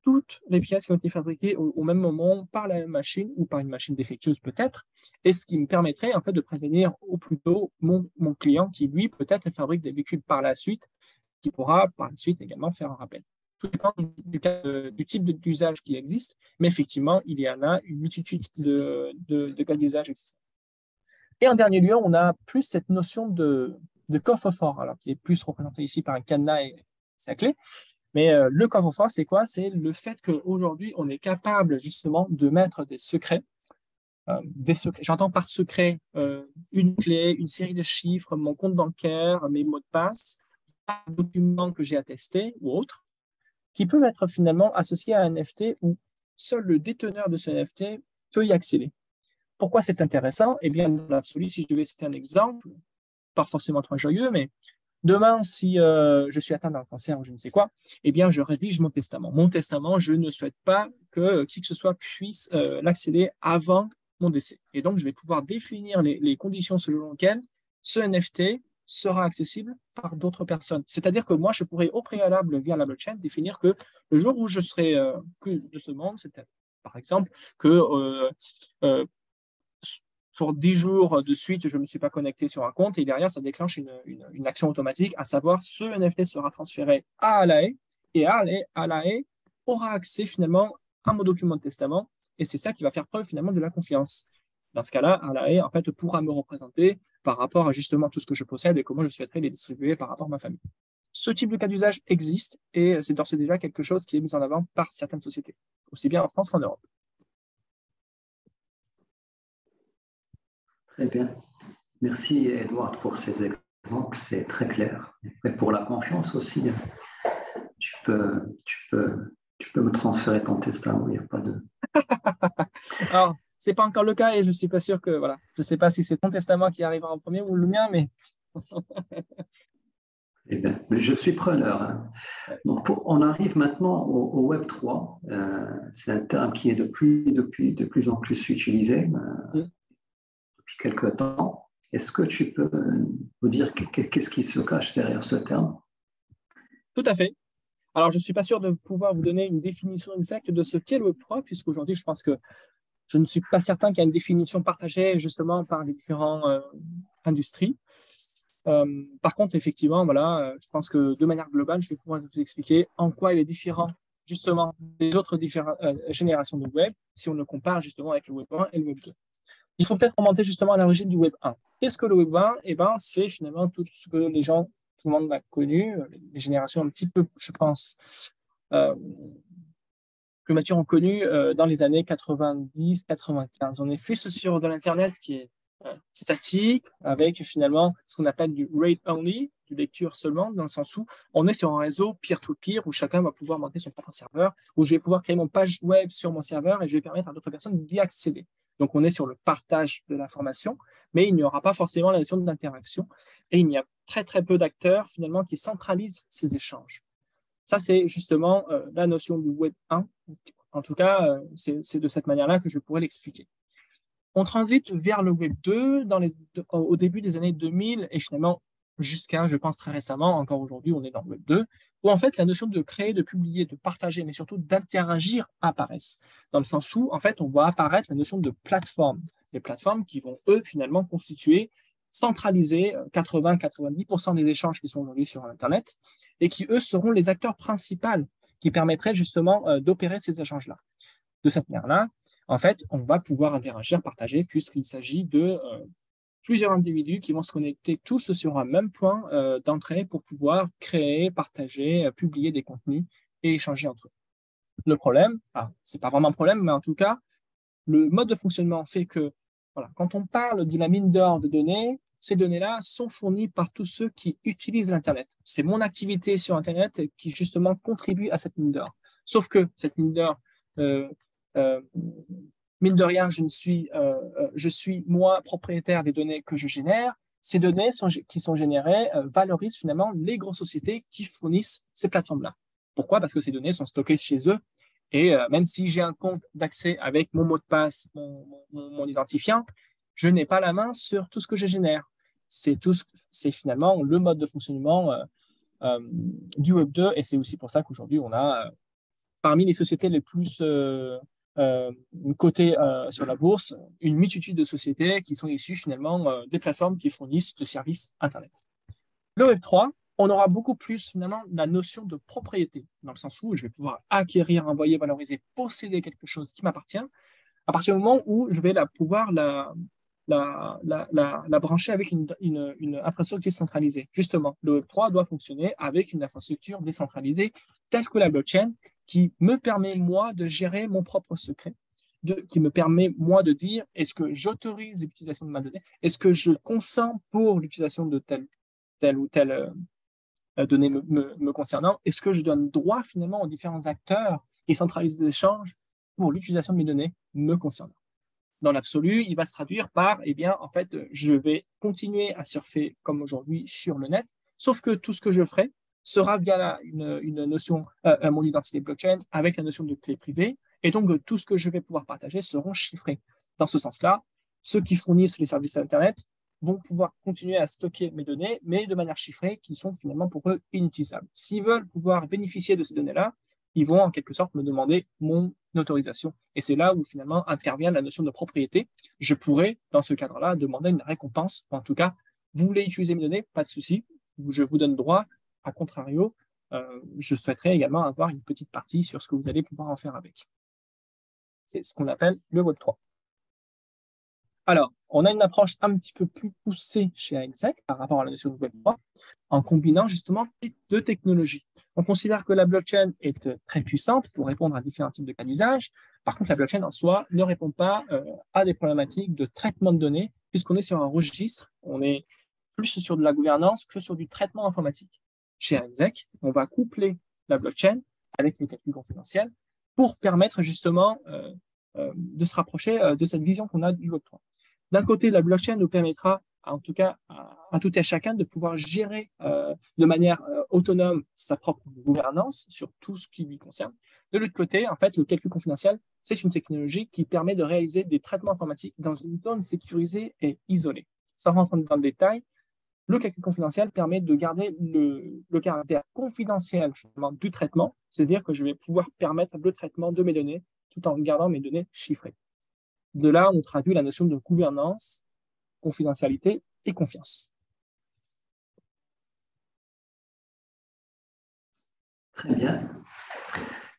toutes les pièces qui ont été fabriquées au même moment par la même machine ou par une machine défectueuse peut-être, et ce qui me permettrait en fait de prévenir au plus tôt mon client qui, lui, peut-être fabrique des véhicules par la suite, qui pourra par la suite également faire un rappel. Tout dépend du type d'usage qui existe, mais effectivement, il y en a une multitude de cas d'usage existants. Et en dernier lieu, on a plus cette notion de coffre-fort, alors qui est plus représenté ici par un cadenas et sa clé. Mais le coffre-fort, c'est quoi? C'est le fait qu'aujourd'hui, on est capable justement de mettre des secrets. J'entends par secret une clé, une série de chiffres, mon compte bancaire, mes mots de passe, un document que j'ai attesté ou autre, qui peuvent être finalement associés à un NFT où seul le déteneur de ce NFT peut y accéder. Pourquoi c'est intéressant? Eh bien, dans l'absolu, si je devais citer un exemple, pas forcément trop joyeux, mais demain, si je suis atteint d'un cancer ou je ne sais quoi, eh bien, je rédige mon testament. Mon testament, je ne souhaite pas que qui que ce soit puisse l'accéder avant mon décès. Et donc, je vais pouvoir définir les conditions selon lesquelles ce NFT sera accessible par d'autres personnes. C'est-à-dire que moi, je pourrais au préalable, via la blockchain, définir que le jour où je serai plus de ce monde, c'est par exemple que pour 10 jours de suite, je ne me suis pas connecté sur un compte et derrière, ça déclenche une action automatique, à savoir ce NFT sera transféré à Alae et Alae aura accès finalement à mon document de testament et c'est ça qui va faire preuve finalement de la confiance. Dans ce cas-là, Alae en fait pourra me représenter par rapport à justement tout ce que je possède et comment je souhaiterais les distribuer par rapport à ma famille. Ce type de cas d'usage existe et c'est d'ores et déjà quelque chose qui est mis en avant par certaines sociétés, aussi bien en France qu'en Europe. Très bien. Merci, Edouard, pour ces exemples. C'est très clair. Et pour la confiance aussi, tu peux me transférer ton testament. Il n'y a pas de... Alors, ce n'est pas encore le cas et je ne suis pas sûr que, voilà, je ne sais pas si c'est ton testament qui arrivera en premier ou le mien, mais... Eh bien, mais je suis preneur. Hein. Donc, on arrive maintenant au Web 3. C'est un terme qui est de plus en plus utilisé depuis quelques temps. Est-ce que tu peux nous dire qu'est-ce qui se cache derrière ce terme? Tout à fait. Alors, je ne suis pas sûr de pouvoir vous donner une définition exacte de ce qu'est le Web 3, puisqu'aujourd'hui, je pense que je ne suis pas certain qu'il y ait une définition partagée justement par les différentes industries. Par contre, effectivement, voilà, je pense que de manière globale, je vais pouvoir vous expliquer en quoi il est différent justement des autres générations de web si on le compare justement avec le Web 1 et le Web 2. Il faut peut-être remonter justement à l'origine du Web 1. Qu'est-ce que le Web 1? Eh ben, c'est finalement tout ce que tout le monde a connu, les générations un petit peu, je pense, plus matures ont connu dans les années 90-95. On est plus sur de l'Internet qui est statique, avec finalement ce qu'on appelle du read-only, du lecture seulement, dans le sens où on est sur un réseau peer-to-peer où chacun va pouvoir monter son propre serveur, où je vais pouvoir créer mon page web sur mon serveur et je vais permettre à d'autres personnes d'y accéder. Donc, on est sur le partage de l'information, mais il n'y aura pas forcément la notion d'interaction et il y a très, très peu d'acteurs finalement qui centralisent ces échanges. Ça, c'est justement la notion du Web 1. En tout cas, c'est de cette manière-là que je pourrais l'expliquer. On transite vers le Web 2 au début des années 2000 et finalement jusqu'à, je pense, très récemment, encore aujourd'hui, on est dans le Web 2, où en fait la notion de créer, de publier, de partager, mais surtout d'interagir apparaissent. Dans le sens où, en fait, on voit apparaître la notion de plateforme. Des plateformes qui vont, eux, finalement, constituer, centraliser 80-90% des échanges qui sont aujourd'hui sur Internet et qui, eux, seront les acteurs principaux qui permettraient justement d'opérer ces échanges-là. De cette manière-là, en fait, on va pouvoir interagir, partager, puisqu'il s'agit de plusieurs individus qui vont se connecter tous sur un même point d'entrée pour pouvoir créer, partager, publier des contenus et échanger entre eux. Le problème, c'est pas vraiment un problème, mais en tout cas, le mode de fonctionnement fait que, voilà, quand on parle de la mine d'or de données, ces données-là sont fournies par tous ceux qui utilisent l'Internet. C'est mon activité sur Internet qui, justement, contribue à cette mine d'or. Sauf que cette mine d'or, mine de rien, je suis moi propriétaire des données que je génère. Ces données qui sont générées valorisent finalement les grosses sociétés qui fournissent ces plateformes-là. Pourquoi? Parce que ces données sont stockées chez eux. Et même si j'ai un compte d'accès avec mon mot de passe, mon identifiant, je n'ai pas la main sur tout ce que je génère. C'est finalement le mode de fonctionnement du Web 2 et c'est aussi pour ça qu'aujourd'hui, on a parmi les sociétés les plus cotées sur la bourse, une multitude de sociétés qui sont issues finalement des plateformes qui fournissent de services Internet. Le Web3, on aura beaucoup plus finalement la notion de propriété, dans le sens où je vais pouvoir acquérir, envoyer, valoriser, posséder quelque chose qui m'appartient, à partir du moment où je vais pouvoir la brancher avec une infrastructure centralisée. Justement, le Web3 doit fonctionner avec une infrastructure décentralisée telle que la blockchain qui me permet, moi, de gérer mon propre secret, qui me permet, moi, de dire est-ce que j'autorise l'utilisation de ma donnée, est-ce que je consens pour l'utilisation de telle ou telle donnée me concernant, est-ce que je donne droit finalement aux différents acteurs qui centralisent les échanges pour l'utilisation de mes données me concernant. Dans l'absolu, il va se traduire par, eh bien, en fait, je vais continuer à surfer comme aujourd'hui sur le net, sauf que tout ce que je ferai sera via une notion, mon identité blockchain avec la notion de clé privée, et donc tout ce que je vais pouvoir partager seront chiffrés. Dans ce sens-là, ceux qui fournissent les services Internet vont pouvoir continuer à stocker mes données, mais de manière chiffrée, qui sont finalement pour eux inutilisables. S'ils veulent pouvoir bénéficier de ces données-là, ils vont en quelque sorte me demander mon autorisation. Et c'est là où finalement intervient la notion de propriété. Je pourrais, dans ce cadre-là, demander une récompense. En tout cas, vous voulez utiliser mes données, pas de souci, je vous donne droit. A contrario, je souhaiterais également avoir une petite partie sur ce que vous allez pouvoir en faire avec. C'est ce qu'on appelle le Web3. Alors, on a une approche un petit peu plus poussée chez Exec par rapport à la notion de Web3, en combinant justement deux technologies. On considère que la blockchain est très puissante pour répondre à différents types de cas d'usage. Par contre, la blockchain en soi ne répond pas à des problématiques de traitement de données, puisqu'on est sur un registre, on est plus sur de la gouvernance que sur du traitement informatique. Chez Exec, on va coupler la blockchain avec le calcul confidentiel pour permettre justement de se rapprocher de cette vision qu'on a du Web3. D'un côté, la blockchain nous permettra, en tout cas, à tout et à chacun de pouvoir gérer de manière autonome sa propre gouvernance sur tout ce qui lui concerne. De l'autre côté, en fait, le calcul confidentiel, c'est une technologie qui permet de réaliser des traitements informatiques dans une zone sécurisée et isolée. Sans rentrer dans le détail, le calcul confidentiel permet de garder le caractère confidentiel finalement, du traitement, c'est-à-dire que je vais pouvoir permettre le traitement de mes données tout en gardant mes données chiffrées. De là, on traduit la notion de gouvernance, confidentialité et confiance. Très bien.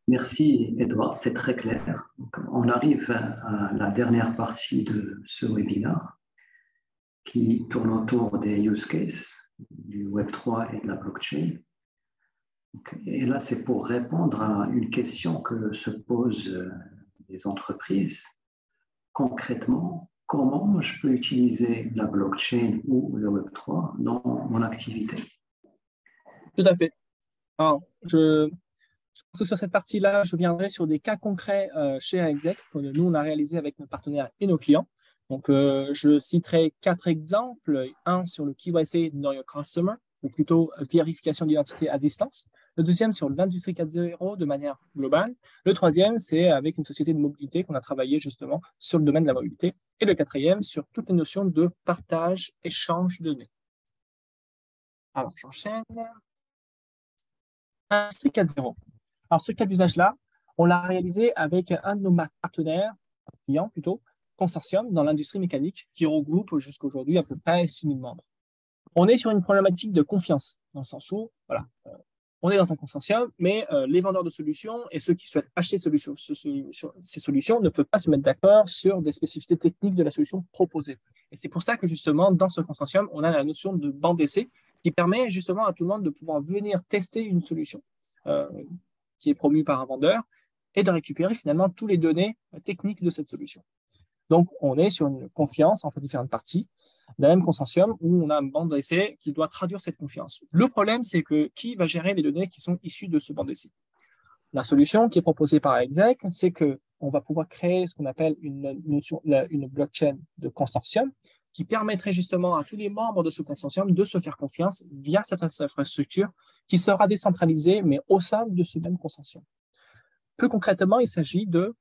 Merci, Edouard. C'est très clair. Donc, on arrive à la dernière partie de ce webinaire qui tourne autour des use cases du Web3 et de la blockchain. Et là, c'est pour répondre à une question que se posent les entreprises. Concrètement, comment je peux utiliser la blockchain ou le Web3 dans mon activité? Tout à fait. Alors, je pense que sur cette partie-là, je viendrai sur des cas concrets chez Exec que nous, on a réalisé avec nos partenaires et nos clients. Donc, je citerai 4 exemples. Un sur le KYC Know Your Customer, ou plutôt vérification d'identité à distance. Le deuxième sur l'industrie 4.0 de manière globale. Le troisième, c'est avec une société de mobilité qu'on a travaillé justement sur le domaine de la mobilité. Et le quatrième, sur toutes les notions de partage, échange de données. Alors, j'enchaîne. Industrie 4.0. Alors, ce cas d'usage-là, on l'a réalisé avec un de nos partenaires, clients plutôt, consortium dans l'industrie mécanique qui regroupe jusqu'aujourd'hui à peu près 6 000 membres. On est sur une problématique de confiance, dans le sens où, voilà, on est dans un consortium, mais les vendeurs de solutions et ceux qui souhaitent acheter ces solutions ne peuvent pas se mettre d'accord sur des spécificités techniques de la solution proposée. Et c'est pour ça que justement, dans ce consortium, on a la notion de banc d'essai qui permet justement à tout le monde de pouvoir venir tester une solution qui est promue par un vendeur et de récupérer finalement toutes les données techniques de cette solution. Donc, on est sur une confiance entre différentes parties d'un même consortium où on a un banc d'essai qui doit traduire cette confiance. Le problème, c'est que qui va gérer les données qui sont issues de ce banc d'essai? La solution qui est proposée par Exec, c'est qu'on va pouvoir créer ce qu'on appelle une blockchain de consortium qui permettrait justement à tous les membres de ce consortium de se faire confiance via cette infrastructure qui sera décentralisée, mais au sein de ce même consortium. Plus concrètement, il s'agit de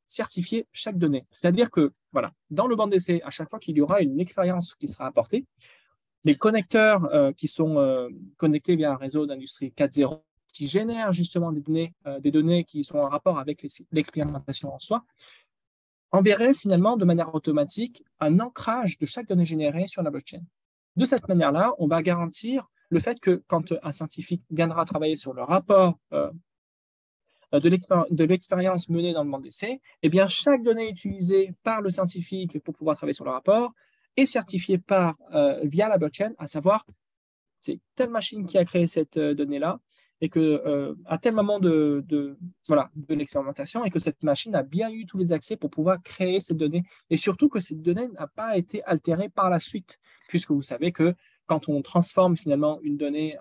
certifier chaque donnée. C'est-à-dire que, voilà, dans le banc d'essai, à chaque fois qu'il y aura une expérience qui sera apportée, les connecteurs qui sont connectés via un réseau d'industrie 4.0 qui génère justement des données qui sont en rapport avec l'expérimentation en soi, enverrait finalement de manière automatique un ancrage de chaque donnée générée sur la blockchain. De cette manière-là, on va garantir le fait que quand un scientifique viendra travailler sur le rapport de l'expérience menée dans le monde d'essai, eh bien, chaque donnée utilisée par le scientifique pour pouvoir travailler sur le rapport est certifiée via la blockchain, à savoir, c'est telle machine qui a créé cette donnée-là, et que à tel moment de l'expérimentation, et que cette machine a bien eu tous les accès pour pouvoir créer cette donnée, et surtout que cette donnée n'a pas été altérée par la suite, puisque vous savez que quand on transforme finalement une donnée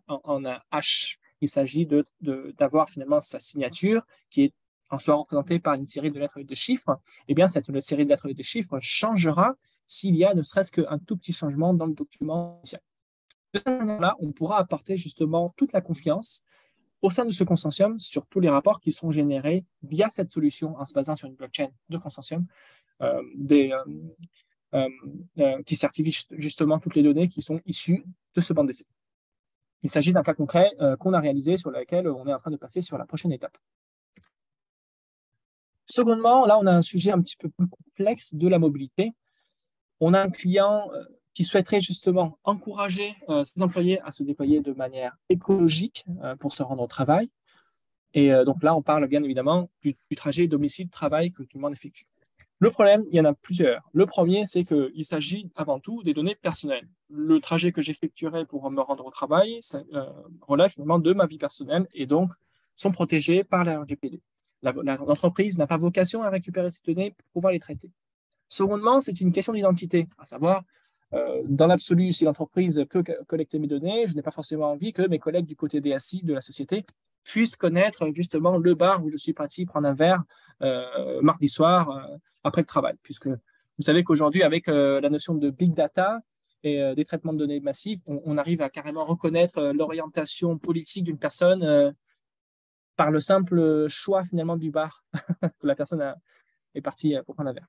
en un hash, il s'agit d'avoir finalement sa signature qui est en soi représentée par une série de lettres et de chiffres. Eh bien, cette série de lettres et de chiffres changera s'il y a ne serait-ce qu'un tout petit changement dans le document initial. De cette manière-là, on pourra apporter justement toute la confiance au sein de ce consortium sur tous les rapports qui sont générés via cette solution en se basant sur une blockchain de consortium qui certifie justement toutes les données qui sont issues de ce banc d'essai. Il s'agit d'un cas concret qu'on a réalisé sur lequel on est en train de passer sur la prochaine étape. Secondement, là, on a un sujet un petit peu plus complexe de la mobilité. On a un client qui souhaiterait justement encourager ses employés à se déployer de manière écologique pour se rendre au travail. Et donc là, on parle bien évidemment du trajet domicile-travail que tout le monde effectue. Le problème, il y en a plusieurs. Le premier, c'est qu'il s'agit avant tout des données personnelles. Le trajet que j'effectuerai pour me rendre au travail relève finalement de ma vie personnelle et donc sont protégés par la RGPD. L'entreprise n'a pas vocation à récupérer ces données pour pouvoir les traiter. Secondement, c'est une question d'identité, à savoir, dans l'absolu, si l'entreprise peut collecter mes données, je n'ai pas forcément envie que mes collègues du côté DSI de la société puissent connaître justement le bar où je suis parti prendre un verre mardi soir après le travail. Puisque vous savez qu'aujourd'hui, avec la notion de big data et des traitements de données massifs, on arrive à carrément reconnaître l'orientation politique d'une personne par le simple choix finalement du bar que la personne est partie pour prendre un verre.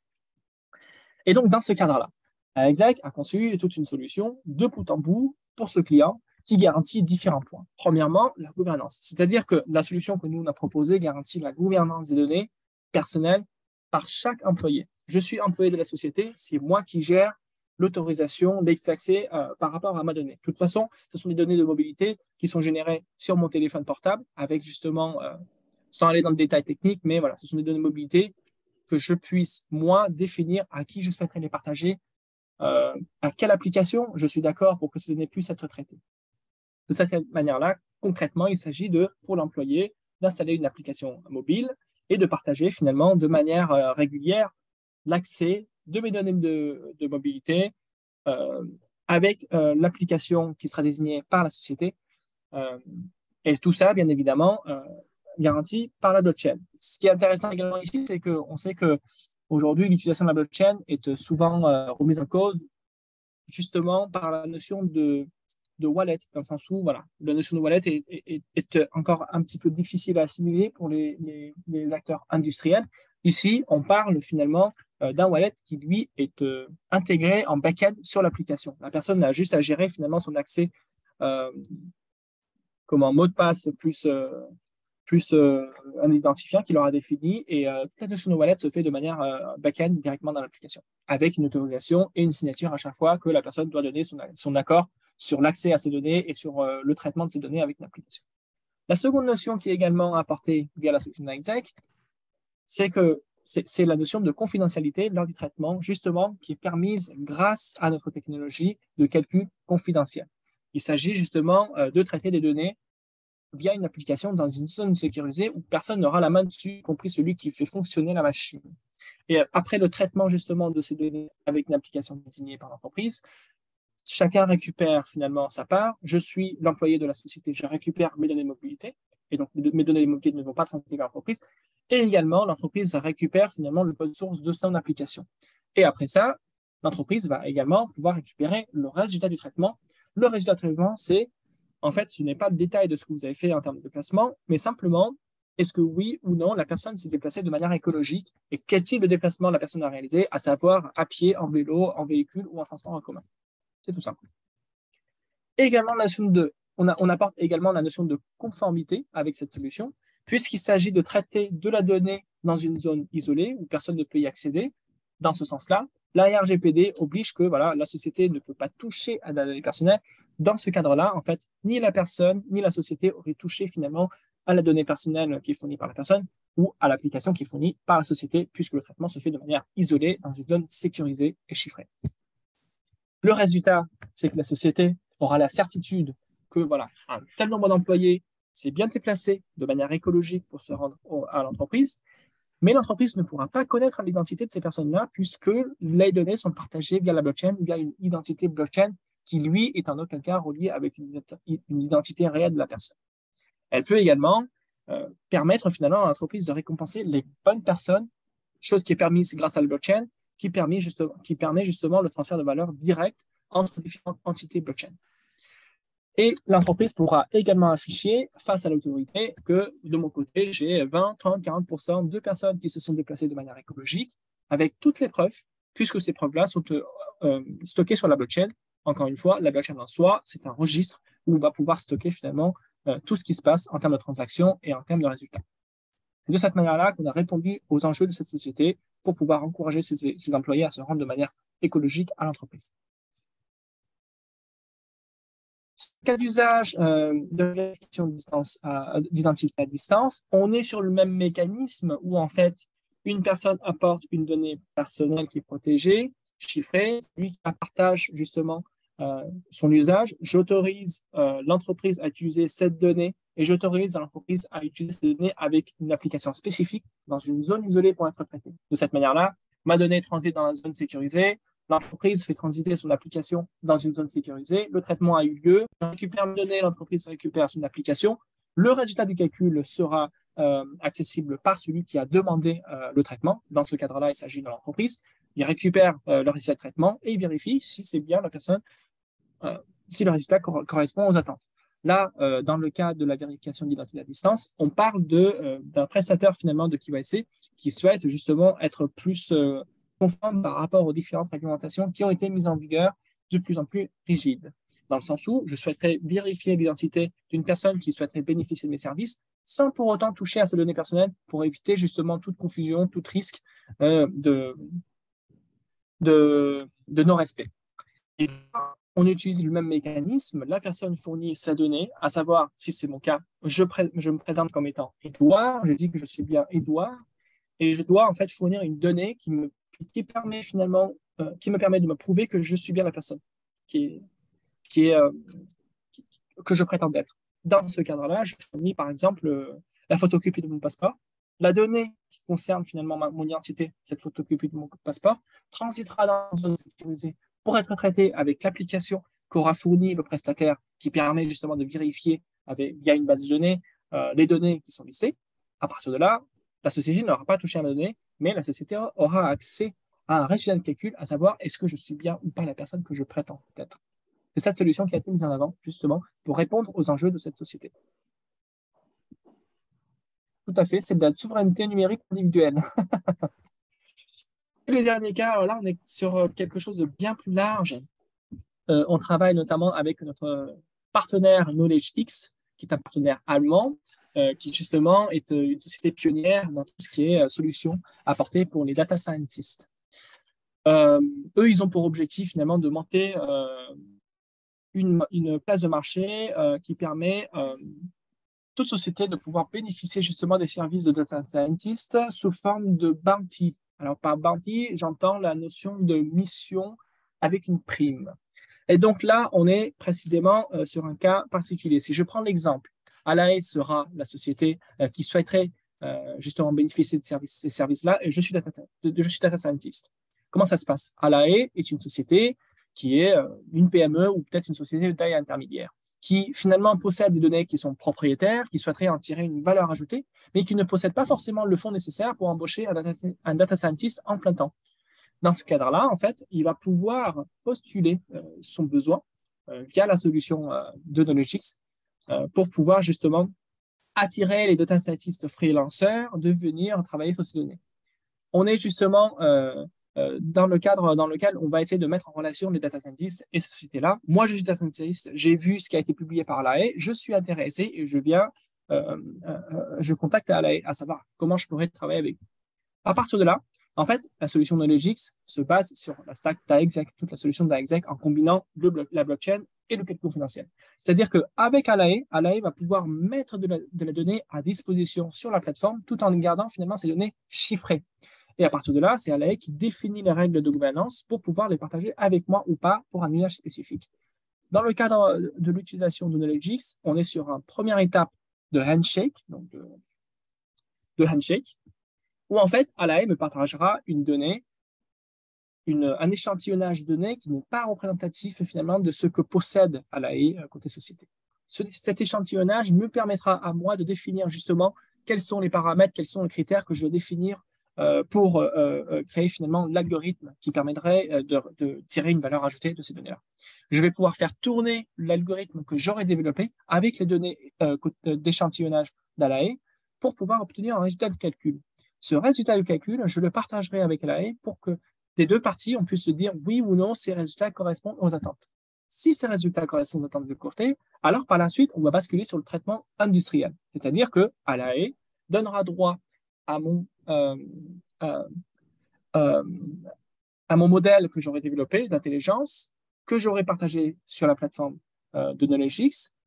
Et donc, dans ce cadre-là, Exec a conçu toute une solution de bout en bout pour ce client qui garantit différents points. Premièrement, la gouvernance. C'est-à-dire que la solution que nous on a proposée garantit la gouvernance des données personnelles par chaque employé. Je suis employé de la société, c'est moi qui gère l'autorisation, l'accès par rapport à ma donnée. De toute façon, ce sont des données de mobilité qui sont générées sur mon téléphone portable avec justement, sans aller dans le détail technique, mais voilà, ce sont des données de mobilité que je puisse, moi, définir à qui je souhaiterais les partager, à quelle application je suis d'accord pour que ces données puissent être traitées. De cette manière-là, concrètement, il s'agit pour l'employé d'installer une application mobile et de partager finalement de manière régulière l'accès de mes données de mobilité avec l'application qui sera désignée par la société. Et tout ça, bien évidemment, garanti par la blockchain. Ce qui est intéressant également ici, c'est qu'on sait qu'aujourd'hui, l'utilisation de la blockchain est souvent remise en cause justement par la notion de wallet, dans le sens où voilà, la notion de wallet est encore un petit peu difficile à assimiler pour les acteurs industriels. Ici, on parle finalement d'un wallet qui, lui, est intégré en back-end sur l'application. La personne a juste à gérer finalement son accès comme un mot de passe plus un identifiant qu'il aura défini et la notion de wallet se fait de manière back-end directement dans l'application avec une autorisation et une signature à chaque fois que la personne doit donner son accord sur l'accès à ces données et sur le traitement de ces données avec une application. La seconde notion qui est également apportée via la solution d'Exec, c'est que c'est la notion de confidentialité lors du traitement, justement, qui est permise grâce à notre technologie de calcul confidentiel. Il s'agit justement de traiter des données via une application dans une zone sécurisée où personne n'aura la main dessus, y compris celui qui fait fonctionner la machine. Et après le traitement justement de ces données avec une application désignée par l'entreprise, chacun récupère finalement sa part. Je suis l'employé de la société, je récupère mes données de mobilité, et donc mes données de mobilité ne vont pas transiter vers l'entreprise. Et également, l'entreprise récupère finalement le code source de son application. Et après ça, l'entreprise va également pouvoir récupérer le résultat du traitement. Le résultat du traitement, c'est en fait, ce n'est pas le détail de ce que vous avez fait en termes de déplacement, mais simplement, est-ce que oui ou non, la personne s'est déplacée de manière écologique et quel type de déplacement la personne a réalisé, à savoir à pied, en vélo, en véhicule ou en transport en commun. C'est tout simple. Et également, la notion de on apporte également la notion de conformité avec cette solution, puisqu'il s'agit de traiter de la donnée dans une zone isolée où personne ne peut y accéder. Dans ce sens-là, la RGPD oblige que voilà, la société ne peut pas toucher à la donnée personnelle. Dans ce cadre-là, en fait, ni la personne ni la société auraient touché finalement à la donnée personnelle qui est fournie par la personne ou à l'application qui est fournie par la société, puisque le traitement se fait de manière isolée dans une zone sécurisée et chiffrée. Le résultat, c'est que la société aura la certitude que voilà, un tel nombre d'employés s'est bien déplacé de manière écologique pour se rendre à l'entreprise, mais l'entreprise ne pourra pas connaître l'identité de ces personnes-là puisque les données sont partagées via la blockchain, via une identité blockchain qui, lui, est en aucun cas reliée avec une identité réelle de la personne. Elle peut également permettre finalement à l'entreprise de récompenser les bonnes personnes, chose qui est permise grâce à la blockchain, qui permet justement le transfert de valeur direct entre différentes entités blockchain. Et l'entreprise pourra également afficher face à l'autorité que de mon côté, j'ai 20, 30, 40% de personnes qui se sont déplacées de manière écologique avec toutes les preuves, puisque ces preuves-là sont stockées sur la blockchain. Encore une fois, la blockchain en soi, c'est un registre où on va pouvoir stocker finalement tout ce qui se passe en termes de transactions et en termes de résultats. C'est de cette manière-là qu'on a répondu aux enjeux de cette société pour pouvoir encourager ses employés à se rendre de manière écologique à l'entreprise. Cas d'usage de vérification d'identité à distance, on est sur le même mécanisme où en fait une personne apporte une donnée personnelle qui est protégée, chiffrée, lui qui partage justement son usage, j'autorise l'entreprise à utiliser cette donnée et j'autorise l'entreprise à utiliser cette donnée avec une application spécifique dans une zone isolée pour être traitée. De cette manière-là, ma donnée transite dans la zone sécurisée, l'entreprise fait transiter son application dans une zone sécurisée, le traitement a eu lieu, je récupère mes données, l'entreprise récupère son application, le résultat du calcul sera accessible par celui qui a demandé le traitement. Dans ce cadre-là, il s'agit de l'entreprise. Il récupère le résultat de traitement et il vérifie si c'est bien la personne, si le résultat correspond aux attentes. Là, dans le cas de la vérification d'identité à distance, on parle d'un prestataire finalement de KYC qui souhaite justement être plus conforme par rapport aux différentes réglementations qui ont été mises en vigueur de plus en plus rigides. Dans le sens où je souhaiterais vérifier l'identité d'une personne qui souhaiterait bénéficier de mes services sans pour autant toucher à ses données personnelles pour éviter justement toute confusion, tout risque de non-respect. Et on utilise le même mécanisme, la personne fournit sa donnée, à savoir, si c'est mon cas, je me présente comme étant Édouard, je dis que je suis bien Édouard, et je dois en fait fournir une donnée qui me permet de me prouver que je suis bien la personne que je prétends être. Dans ce cadre-là, je fournis par exemple la photocopie de mon passeport. La donnée qui concerne finalement mon identité, cette photocopie de mon passeport, transitera dans une zone sécurisée pour être traitée avec l'application qu'aura fournie le prestataire qui permet justement de vérifier via une base de données les données qui sont listées. À partir de là, la société n'aura pas touché à ma donnée, mais la société aura accès à un résultat de calcul, à savoir est-ce que je suis bien ou pas la personne que je prétends être. C'est cette solution qui a été mise en avant, justement, pour répondre aux enjeux de cette société. Tout à fait, c'est de la souveraineté numérique individuelle. Et les derniers cas, là, on est sur quelque chose de bien plus large. On travaille notamment avec notre partenaire KnowledgeX, qui est un partenaire allemand, qui justement est une société pionnière dans tout ce qui est solutions apportées pour les data scientists. Eux, ils ont pour objectif finalement de monter une place de marché qui permet toute société de pouvoir bénéficier justement des services de data scientist sous forme de bounty. Alors par bounty, j'entends la notion de mission avec une prime. Et donc là, on est précisément sur un cas particulier. Si je prends l'exemple, Alae sera la société qui souhaiterait justement bénéficier de ces services-là et je suis data scientist. Comment ça se passe? Alae est une société qui est une PME ou peut-être une société de taille intermédiaire qui finalement possède des données qui sont propriétaires, qui souhaiteraient en tirer une valeur ajoutée, mais qui ne possède pas forcément le fonds nécessaire pour embaucher un data scientist en plein temps. Dans ce cadre-là, en fait, il va pouvoir postuler son besoin via la solution de KnowledgeX pour pouvoir justement attirer les data scientists freelancers de venir travailler sur ces données. On est justement dans le cadre dans lequel on va essayer de mettre en relation les data scientists et ces sociétés-là. Moi, je suis data scientist, j'ai vu ce qui a été publié par l'AE, je suis intéressé et je contacte l'AE à savoir comment je pourrais travailler avec eux. À partir de là, en fait, la solution KnowledgeX se base sur la stack DAExec, toute la solution DAExec en combinant la blockchain et le calcul confidentiel. C'est-à-dire qu'avec Alae va pouvoir mettre de la donnée à disposition sur la plateforme tout en gardant finalement ces données chiffrées. Et à partir de là, c'est Alae qui définit les règles de gouvernance pour pouvoir les partager avec moi ou pas pour un usage spécifique. Dans le cadre de l'utilisation de KnowledgeX, on est sur une première étape de handshake, donc de handshake, où en fait, Alae me partagera une donnée, un échantillonnage de données qui n'est pas représentatif finalement de ce que possède Alae côté société. Cet échantillonnage me permettra à moi de définir justement quels sont les paramètres, quels sont les critères que je dois définir pour créer finalement l'algorithme qui permettrait de tirer une valeur ajoutée de ces données-là. Je vais pouvoir faire tourner l'algorithme que j'aurai développé avec les données d'échantillonnage d'Alae pour pouvoir obtenir un résultat de calcul. Ce résultat de calcul, je le partagerai avec l'AE pour que des deux parties, on puisse se dire oui ou non, ces résultats correspondent aux attentes. Si ces résultats correspondent aux attentes de côté, alors par la suite, on va basculer sur le traitement industriel. C'est-à-dire que l'AE donnera droit à mon modèle que j'aurai développé d'intelligence, que j'aurai partagé sur la plateforme de KnowledgeX,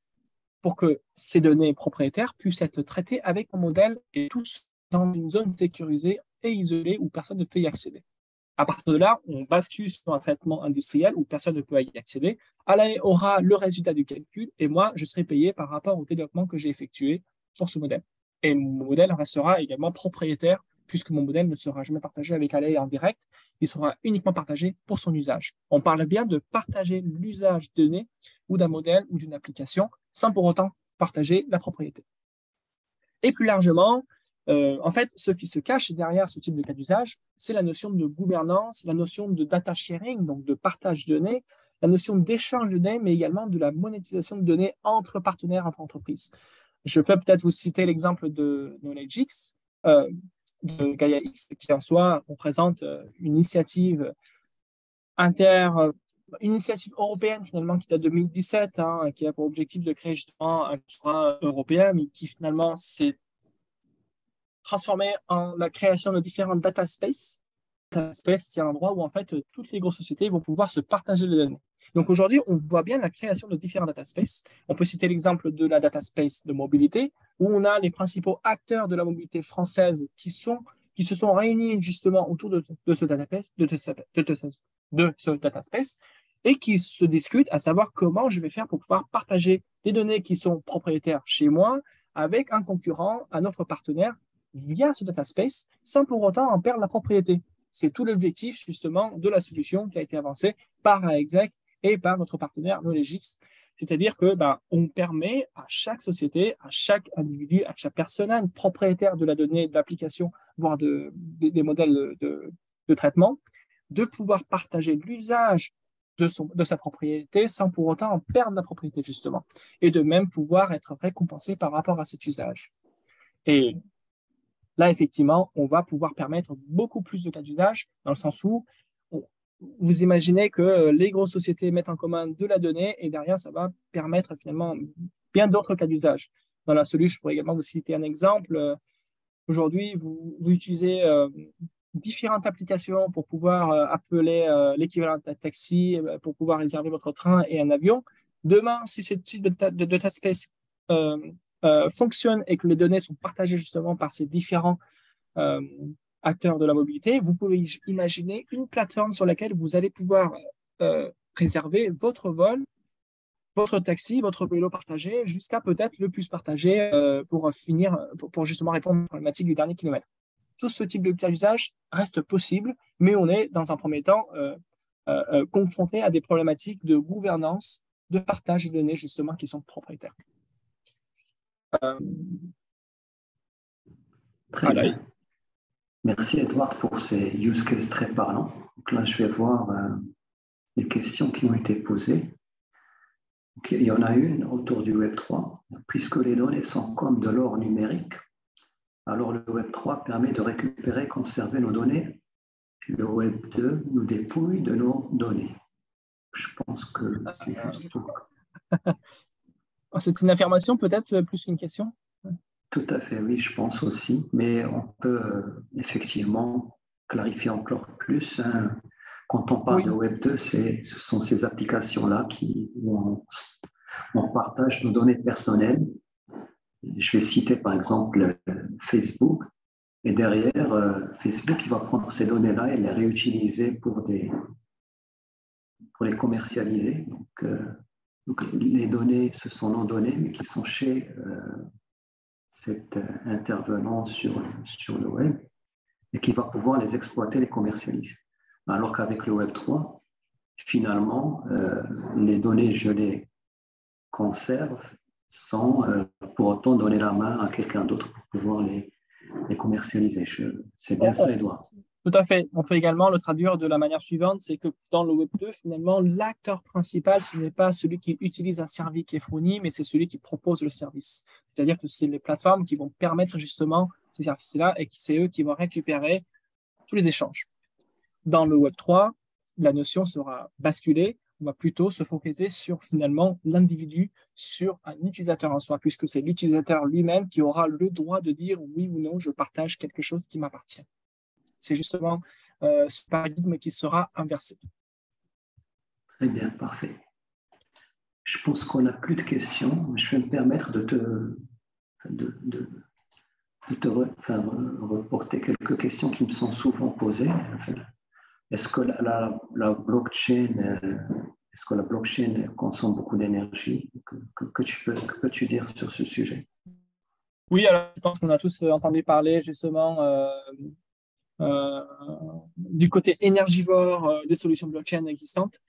pour que ces données propriétaires puissent être traitées avec mon modèle et tous dans une zone sécurisée et isolée où personne ne peut y accéder. À partir de là, on bascule sur un traitement industriel où personne ne peut y accéder. Alae aura le résultat du calcul et moi, je serai payé par rapport au développement que j'ai effectué sur ce modèle. Et mon modèle restera également propriétaire puisque mon modèle ne sera jamais partagé avec Alae en direct. Il sera uniquement partagé pour son usage. On parle bien de partager l'usage donné ou d'un modèle ou d'une application sans pour autant partager la propriété. Et plus largement, en fait, ce qui se cache derrière ce type de cas d'usage, c'est la notion de gouvernance, la notion de data sharing, donc de partage de données, la notion d'échange de données, mais également de la monétisation de données entre partenaires, entre entreprises. Je peux peut-être vous citer l'exemple de KnowledgeX, de GaiaX, qui en soi représente une initiative européenne finalement qui date de 2017, qui a pour objectif de créer justement un souverain européen, mais qui finalement s'est transformé en la création de différents data space. Data space, c'est un endroit où en fait toutes les grosses sociétés vont pouvoir se partager les données. Donc aujourd'hui, on voit bien la création de différents data space. On peut citer l'exemple de la data space de mobilité, où on a les principaux acteurs de la mobilité française qui se sont réunis justement autour de ce data space et qui se discutent à savoir comment je vais faire pour pouvoir partager les données qui sont propriétaires chez moi avec un concurrent, un autre partenaire via ce data space sans pour autant en perdre la propriété. C'est tout l'objectif justement de la solution qui a été avancée par AExec et par notre partenaire KnowledgeX. C'est-à-dire que on permet à chaque société, à chaque individu, à chaque personne propriétaire de la donnée d'application, voire des modèles de traitement, de pouvoir partager l'usage de sa propriété sans pour autant en perdre la propriété justement, et de même pouvoir être récompensé par rapport à cet usage. Et là, effectivement, on va pouvoir permettre beaucoup plus de cas d'usage, dans le sens où vous imaginez que les grosses sociétés mettent en commun de la donnée et derrière, ça va permettre finalement bien d'autres cas d'usage. Dans l'absolu, je pourrais également vous citer un exemple. Aujourd'hui, vous utilisez différentes applications pour pouvoir appeler l'équivalent d'un taxi, pour pouvoir réserver votre train et un avion. Demain, si ce type de data space fonctionne et que les données sont partagées justement par ces différents acteurs de la mobilité, vous pouvez imaginer une plateforme sur laquelle vous allez pouvoir réserver votre vol, votre taxi, votre vélo partagé, jusqu'à peut-être le plus partagé pour justement répondre à la problématique du dernier kilomètre. Tout ce type de cas d'usage reste possible, mais on est dans un premier temps confronté à des problématiques de gouvernance, de partage de données justement qui sont propriétaires. Très bien. Merci Edouard pour ces use cases très parlants. Donc là, je vais voir les questions qui ont été posées. Donc, il y en a une autour du Web3. Puisque les données sont comme de l'or numérique, alors le Web3 permet de récupérer et conserver nos données le Web 2 nous dépouille de nos données. Je pense que c'est juste pour... C'est une affirmation peut-être plus qu'une question? Tout à fait, oui, je pense aussi. Mais on peut effectivement clarifier encore plus. Hein. Quand on parle de Web 2, ce sont ces applications-là où on partage nos données personnelles. Je vais citer par exemple Facebook. Et derrière, Facebook, il va prendre ces données-là et les réutiliser pour les commercialiser. Donc, les données, ce sont nos données, mais qui sont chez cet intervenant sur le web et qui va pouvoir les exploiter, les commercialiser. Alors qu'avec le Web 3, finalement, les données, je les conserve sans pour autant donner la main à quelqu'un d'autre pour pouvoir les commercialiser. C'est bien ça, Edouard. Tout à fait. On peut également le traduire de la manière suivante, c'est que dans le Web 2, finalement, l'acteur principal, ce n'est pas celui qui utilise un service qui est fourni, mais c'est celui qui propose le service. C'est-à-dire que c'est les plateformes qui vont permettre justement ces services-là et c'est eux qui vont récupérer tous les échanges. Dans le Web 3, la notion sera basculée. On va plutôt se focaliser sur finalement l'individu, sur un utilisateur en soi, puisque c'est l'utilisateur lui-même qui aura le droit de dire oui ou non, je partage quelque chose qui m'appartient. C'est justement ce paradigme qui sera inversé. Très bien, parfait. Je pense qu'on n'a plus de questions. Je vais me permettre de te reporter quelques questions qui me sont souvent posées. Est-ce que la blockchain consomme beaucoup d'énergie? Que peux-tu dire sur ce sujet? Oui, alors je pense qu'on a tous entendu parler justement du côté énergivore des solutions blockchain existantes.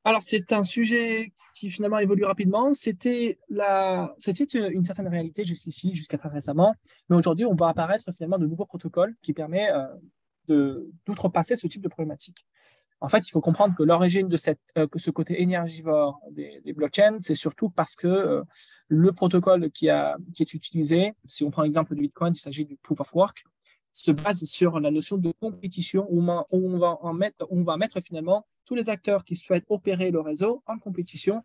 Alors, c'est un sujet qui finalement évolue rapidement. C'était une certaine réalité jusqu'ici, jusqu'à très récemment. Mais aujourd'hui, on va apparaître finalement de nouveaux protocoles qui permettent d'outrepasser ce type de problématique. En fait, il faut comprendre que l'origine de que ce côté énergivore des blockchains, c'est surtout parce que le protocole qui est utilisé, si on prend l'exemple du Bitcoin, il s'agit du Proof of Work, se base sur la notion de compétition où on va mettre finalement tous les acteurs qui souhaitent opérer le réseau en compétition.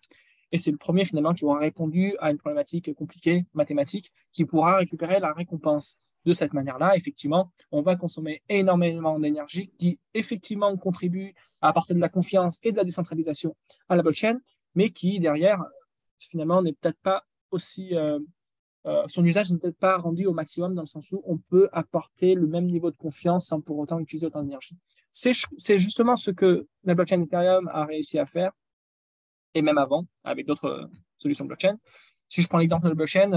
Et c'est le premier finalement qui aura répondu à une problématique compliquée, mathématique, qui pourra récupérer la récompense. De cette manière-là, effectivement, on va consommer énormément d'énergie qui effectivement contribue à apporter de la confiance et de la décentralisation à la blockchain, mais qui derrière, finalement, n'est peut-être pas aussi... son usage n'est peut-être pas rendu au maximum dans le sens où on peut apporter le même niveau de confiance sans pour autant utiliser autant d'énergie. C'est justement ce que la blockchain Ethereum a réussi à faire, et même avant, avec d'autres solutions blockchain. Si je prends l'exemple de la blockchain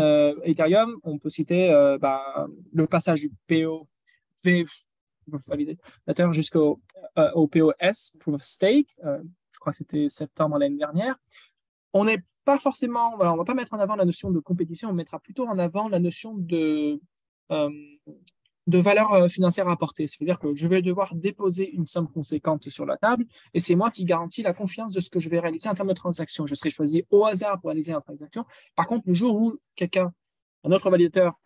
Ethereum, on peut citer le passage du validateur jusqu'au POS, Proof of Stake, je crois que c'était septembre l'année dernière. On n'est pas forcément, on ne va pas mettre en avant la notion de compétition, on mettra plutôt en avant la notion de valeur financière à apporter. C'est-à-dire que je vais devoir déposer une somme conséquente sur la table et c'est moi qui garantis la confiance de ce que je vais réaliser en termes de transaction. Je serai choisi au hasard pour réaliser une transaction. Par contre, le jour où un autre validateur,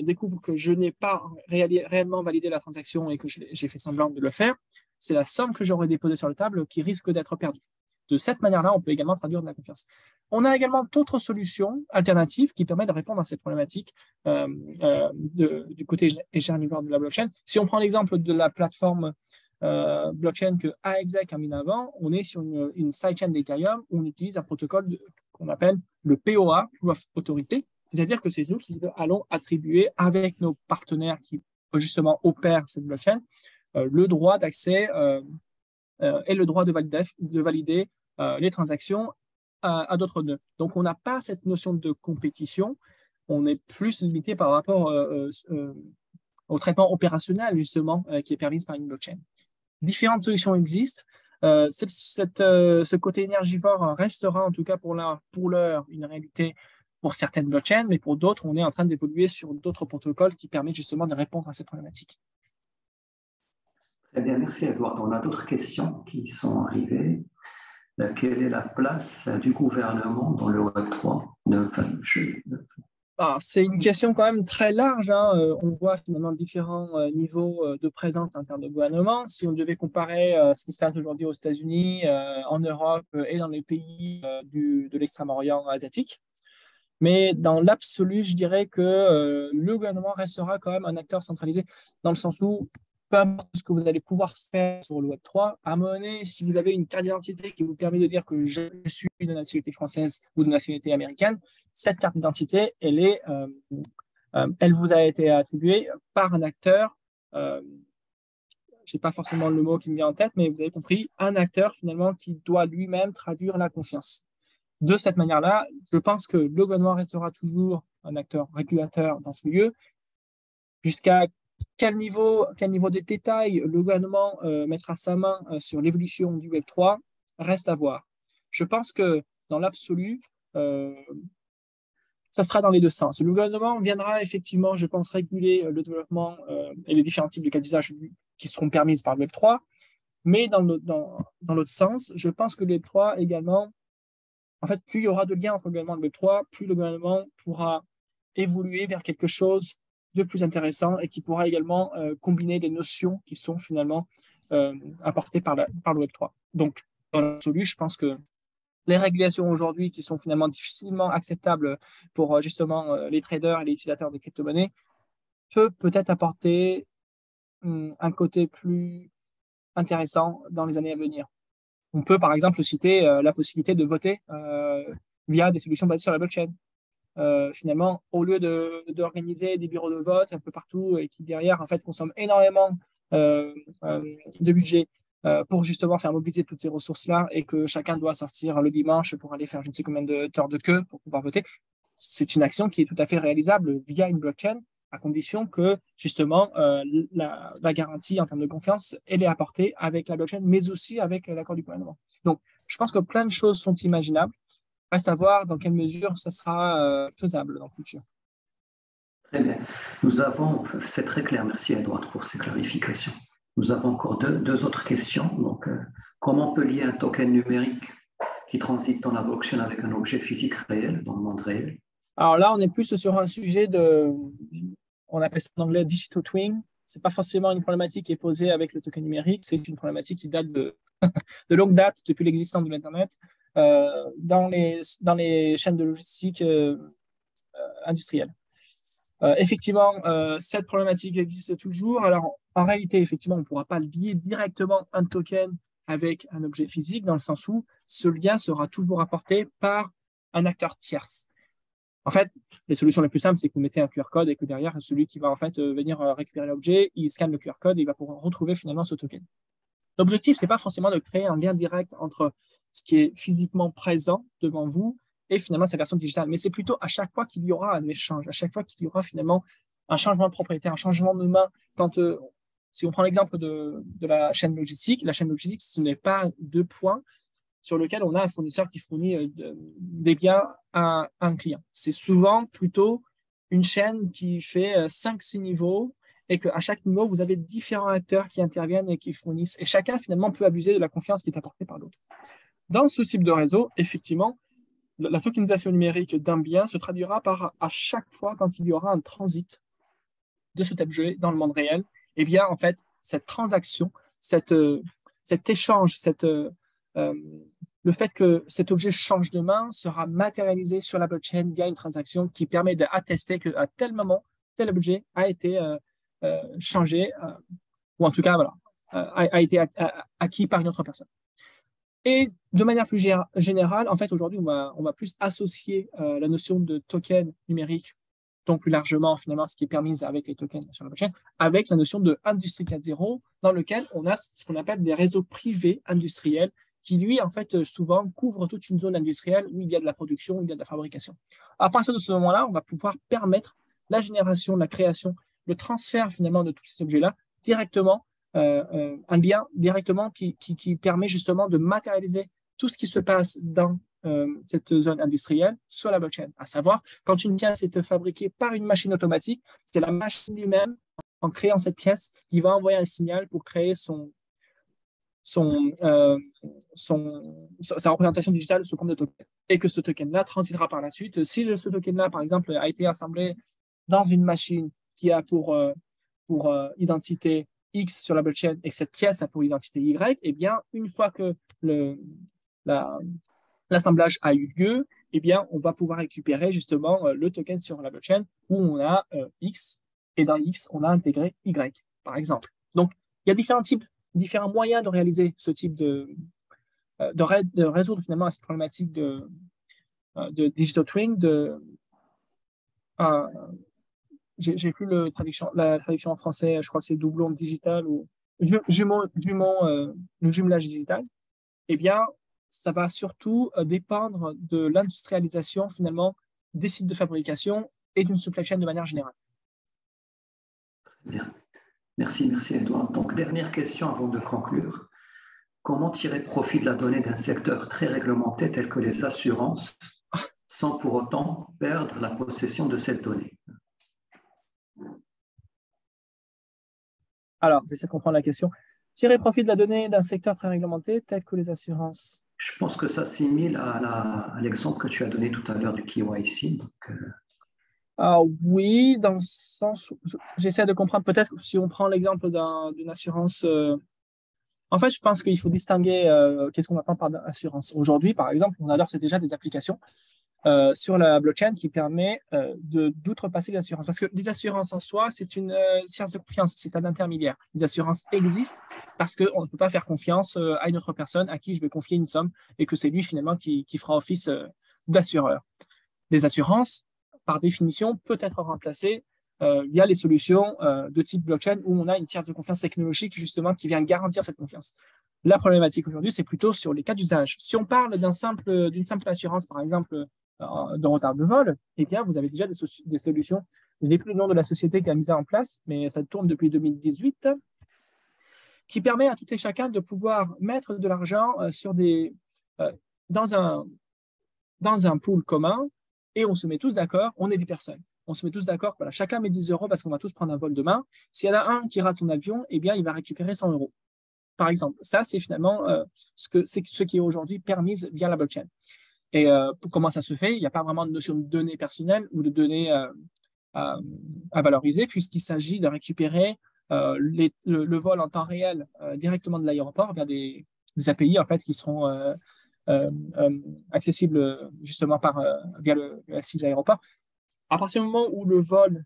découvre que je n'ai pas réellement validé la transaction et que j'ai fait semblant de le faire, c'est la somme que j'aurais déposée sur la table qui risque d'être perdue. De cette manière-là, on peut également traduire de la confiance. On a également d'autres solutions alternatives qui permettent de répondre à cette problématique du côté énergivore de la blockchain. Si on prend l'exemple de la plateforme blockchain que AEXEC a mis en avant, on est sur une sidechain d'Ethereum où on utilise un protocole qu'on appelle le POA, Proof of Authority, c'est-à-dire que c'est nous qui allons attribuer avec nos partenaires qui justement opèrent cette blockchain le droit d'accès et le droit de valider les transactions à d'autres nœuds. Donc, on n'a pas cette notion de compétition. On est plus limité par rapport au traitement opérationnel, justement, qui est permis par une blockchain. Différentes solutions existent. Ce côté énergivore restera, en tout cas pour l'heure, une réalité pour certaines blockchains, mais pour d'autres, on est en train d'évoluer sur d'autres protocoles qui permettent justement de répondre à cette problématique. Très bien, merci Edouard. On a d'autres questions qui sont arrivées. Quelle est la place du gouvernement dans le Web 3 ? C'est une question quand même très large, hein. On voit finalement différents niveaux de présence en termes de gouvernement. Si on devait comparer ce qui se passe aujourd'hui aux États-Unis, en Europe et dans les pays de l'extrême-orient asiatique. Mais dans l'absolu, je dirais que le gouvernement restera quand même un acteur centralisé, dans le sens où peu importe ce que vous allez pouvoir faire sur le Web3, à un moment donné, si vous avez une carte d'identité qui vous permet de dire que je suis de nationalité française ou de nationalité américaine, cette carte d'identité, elle vous a été attribuée par un acteur, je n'ai pas forcément le mot qui me vient en tête, mais vous avez compris, un acteur finalement qui doit lui-même traduire la confiance. De cette manière-là, je pense que le gouvernement restera toujours un acteur régulateur dans ce milieu. Jusqu'à quel niveau de détail le gouvernement mettra sa main sur l'évolution du Web3 reste à voir. Je pense que dans l'absolu, ça sera dans les deux sens. Le gouvernement viendra effectivement, je pense, réguler le développement et les différents types de cas d'usage qui seront permises par le Web3. Mais dans l'autre sens, je pense que le Web3 également, en fait, plus il y aura de liens entre le gouvernement et le Web3, plus le gouvernement pourra évoluer vers quelque chose de plus intéressant et qui pourra également combiner des notions qui sont finalement apportées par le Web3. Donc, dans l'absolu, je pense que les régulations aujourd'hui qui sont finalement difficilement acceptables pour justement les traders et les utilisateurs de crypto-monnaies peut-être apporter un côté plus intéressant dans les années à venir. On peut par exemple citer la possibilité de voter via des solutions basées sur la blockchain. Finalement, au lieu d'organiser des bureaux de vote un peu partout et qui derrière en fait consomment énormément de budget pour justement faire mobiliser toutes ces ressources-là et que chacun doit sortir le dimanche pour aller faire je ne sais combien d'heures de queue pour pouvoir voter, c'est une action qui est tout à fait réalisable via une blockchain à condition que justement la garantie en termes de confiance elle est apportée avec la blockchain mais aussi avec l'accord du gouvernement. Donc, je pense que plein de choses sont imaginables. Reste à voir dans quelle mesure ça sera faisable dans le futur. Très bien. C'est très clair, merci Edouard pour ces clarifications. Nous avons encore deux autres questions. Donc, comment on peut lier un token numérique qui transite dans la blockchain avec un objet physique réel, dans le monde réel? Alors là, on est plus sur un sujet on appelle ça en anglais digital twin. Ce n'est pas forcément une problématique qui est posée avec le token numérique, c'est une problématique qui date de longue date, depuis l'existence de l'Internet, dans les chaînes de logistique industrielles. Effectivement, cette problématique existe toujours. Alors, en réalité, effectivement, on ne pourra pas lier directement un token avec un objet physique, dans le sens où ce lien sera toujours apporté par un acteur tierce. En fait, les solutions les plus simples, c'est que vous mettez un QR code et que derrière, celui qui va en fait venir récupérer l'objet, il scanne le QR code et il va pouvoir retrouver finalement ce token. L'objectif, ce n'est pas forcément de créer un lien direct entre ce qui est physiquement présent devant vous et finalement sa version digitale. Mais c'est plutôt à chaque fois qu'il y aura un échange, à chaque fois qu'il y aura finalement un changement de propriété, un changement de main. Si on prend l'exemple de la chaîne logistique, ce n'est pas deux points sur lesquels on a un fournisseur qui fournit des biens à un client. C'est souvent plutôt une chaîne qui fait 5-6 niveaux et qu'à chaque niveau, vous avez différents acteurs qui interviennent et qui fournissent. Et chacun, finalement, peut abuser de la confiance qui est apportée par l'autre. Dans ce type de réseau, effectivement, la tokenisation numérique d'un bien se traduira par, à chaque fois, quand il y aura un transit de cet objet dans le monde réel, eh bien, en fait, cette transaction, cet échange, le fait que cet objet change de main sera matérialisé sur la blockchain via une transaction qui permet d'attester qu'à tel moment, tel objet a été changé, ou en tout cas, voilà, a été acquis par une autre personne. Et de manière plus générale, en fait, aujourd'hui, on va plus associer la notion de token numérique, donc plus largement, finalement, ce qui est permis avec les tokens sur la blockchain, avec la notion de Industrie 4.0, dans lequel on a ce qu'on appelle des réseaux privés industriels qui, lui, en fait, souvent couvre toute une zone industrielle où il y a de la production, où il y a de la fabrication. À partir de ce moment-là, on va pouvoir permettre la génération, la création, le transfert, finalement, de tous ces objets-là directement, un bien directement qui permet justement de matérialiser tout ce qui se passe dans cette zone industrielle sur la blockchain. À savoir, quand une pièce est fabriquée par une machine automatique, c'est la machine lui-même, en créant cette pièce, qui va envoyer un signal pour créer son sa représentation digitale sous forme de token. Et que ce token-là transitera par la suite. Si ce token-là, par exemple, a été assemblé dans une machine qui a pour identité X sur la blockchain et que cette pièce a pour identité Y, eh bien, une fois que l'assemblage a eu lieu, eh bien, on va pouvoir récupérer justement le token sur la blockchain où on a X et dans X, on a intégré Y, par exemple. Donc, il y a différents moyens de réaliser ce type de résoudre finalement cette problématique de digital twin, j'ai plus la traduction en français, je crois que c'est doublon digital ou le jumelage digital. Eh bien, ça va surtout dépendre de l'industrialisation finalement des sites de fabrication et d'une supply chain de manière générale. Bien. Merci Edouard. Donc, dernière question avant de conclure. Comment tirer profit de la donnée d'un secteur très réglementé tel que les assurances sans pour autant perdre la possession de cette donnée? Alors, j'essaie de comprendre la question. Tirer profit de la donnée d'un secteur très réglementé tel que les assurances. Je pense que ça s'assimile à l'exemple que tu as donné tout à l'heure du KYC. Oui, dans le sens où j'essaie de comprendre, peut-être que si on prend l'exemple d'une assurance, en fait, je pense qu'il faut distinguer qu'est-ce qu'on entend par assurance. Aujourd'hui, par exemple, on adore, c'est déjà des applications sur la blockchain qui permet d'outrepasser les assurances. Parce que les assurances en soi, c'est une science de confiance, c'est un intermédiaire. Les assurances existent parce qu'on ne peut pas faire confiance à une autre personne à qui je vais confier une somme et que c'est lui finalement qui fera office d'assureur. Les assurances, par définition, peut être remplacées via les solutions de type blockchain où on a une tierce de confiance technologique justement qui vient garantir cette confiance. La problématique aujourd'hui, c'est plutôt sur les cas d'usage. Si on parle d'une simple assurance, par exemple, de retard de vol, eh bien, vous avez déjà des solutions. Je n'ai plus le nom de la société qui a mis ça en place, mais ça tourne depuis 2018, qui permet à tout et chacun de pouvoir mettre de l'argent dans un pool commun et on se met tous d'accord, on est des personnes. On se met tous d'accord, voilà, chacun met 10 € parce qu'on va tous prendre un vol demain. S'il y en a un qui rate son avion, eh bien, il va récupérer 100 €. Par exemple, ça, c'est finalement ce qui est aujourd'hui permis via la blockchain. Et comment ça se fait? Il n'y a pas vraiment de notion de données personnelles ou de données à valoriser, puisqu'il s'agit de récupérer le vol en temps réel directement de l'aéroport via des API en fait, qui seront accessibles justement via le site de l'aéroport. À partir du moment où le vol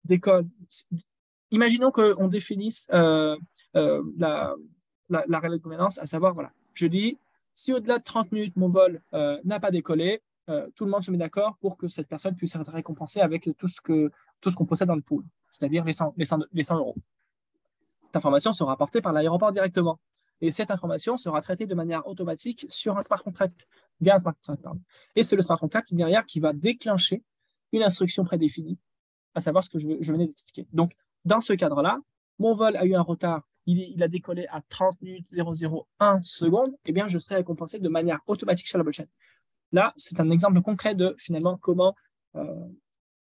décolle, imaginons qu'on définisse la règle de gouvernance, à savoir, voilà, je dis, si au-delà de 30 minutes, mon vol n'a pas décollé, tout le monde se met d'accord pour que cette personne puisse être récompensée avec tout ce qu'on possède dans le pool, c'est-à-dire les 100 €. Cette information sera apportée par l'aéroport directement. Et cette information sera traitée de manière automatique sur un smart contract, via un smart contract. Pardon. Et c'est le smart contract derrière qui va déclencher une instruction prédéfinie, à savoir ce que je venais d'expliquer. Donc, dans ce cadre-là, mon vol a eu un retard, il a décollé à 30 minutes 001 secondes, eh bien, je serai récompensé de manière automatique sur la blockchain. Là, c'est un exemple concret de finalement comment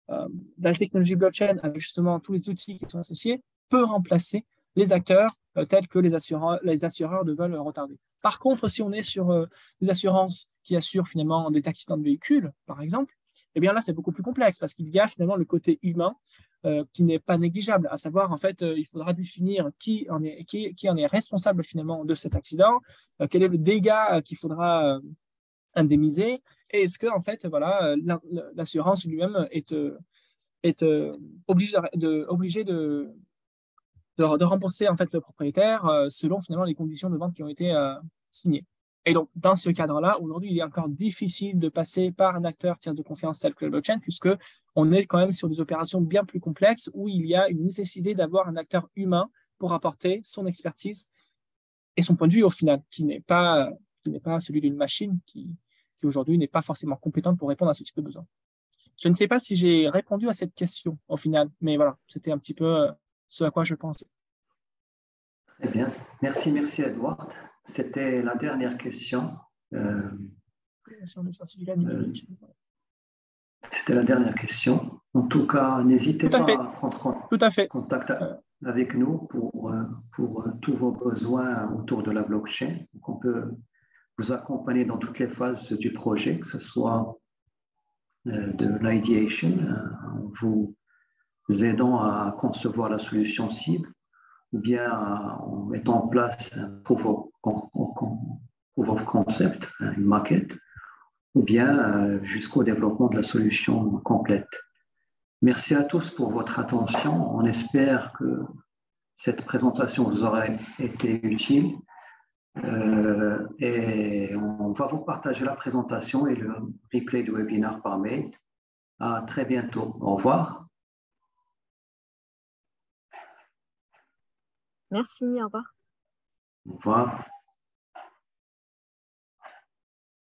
la technologie blockchain, avec justement tous les outils qui sont associés, peut remplacer les acteurs tels que les assureurs de vols retardés. Par contre, si on est sur des assurances qui assurent finalement des accidents de véhicules, par exemple, eh bien là, c'est beaucoup plus complexe parce qu'il y a finalement le côté humain qui n'est pas négligeable, à savoir, en fait, il faudra définir qui en est responsable finalement de cet accident, quel est le dégât qu'il faudra indemniser, et est-ce que, en fait, voilà, l'assurance lui-même est obligé de rembourser en fait le propriétaire selon finalement les conditions de vente qui ont été signées. Et donc, dans ce cadre-là, aujourd'hui, il est encore difficile de passer par un acteur tiers de confiance tel que le blockchain, puisqu'on est quand même sur des opérations bien plus complexes où il y a une nécessité d'avoir un acteur humain pour apporter son expertise et son point de vue au final, qui n'est pas celui d'une machine qui aujourd'hui n'est pas forcément compétente pour répondre à ce type de besoin. Je ne sais pas si j'ai répondu à cette question au final, mais voilà, c'était un petit peu ce à quoi je pensais. Très bien. Merci Edouard. C'était la dernière question. C'était la dernière question. En tout cas, n'hésitez pas à prendre contact avec nous pour tous vos besoins autour de la blockchain. Donc, on peut vous accompagner dans toutes les phases du projet, que ce soit de l'ideation, en vous aidant à concevoir la solution cible, ou bien en mettant en place un proof of concept, une maquette, ou bien jusqu'au développement de la solution complète. Merci à tous pour votre attention. On espère que cette présentation vous aura été utile. Et on va vous partager la présentation et le replay du webinaire par mail. À très bientôt. Au revoir. Merci, au revoir. Au revoir.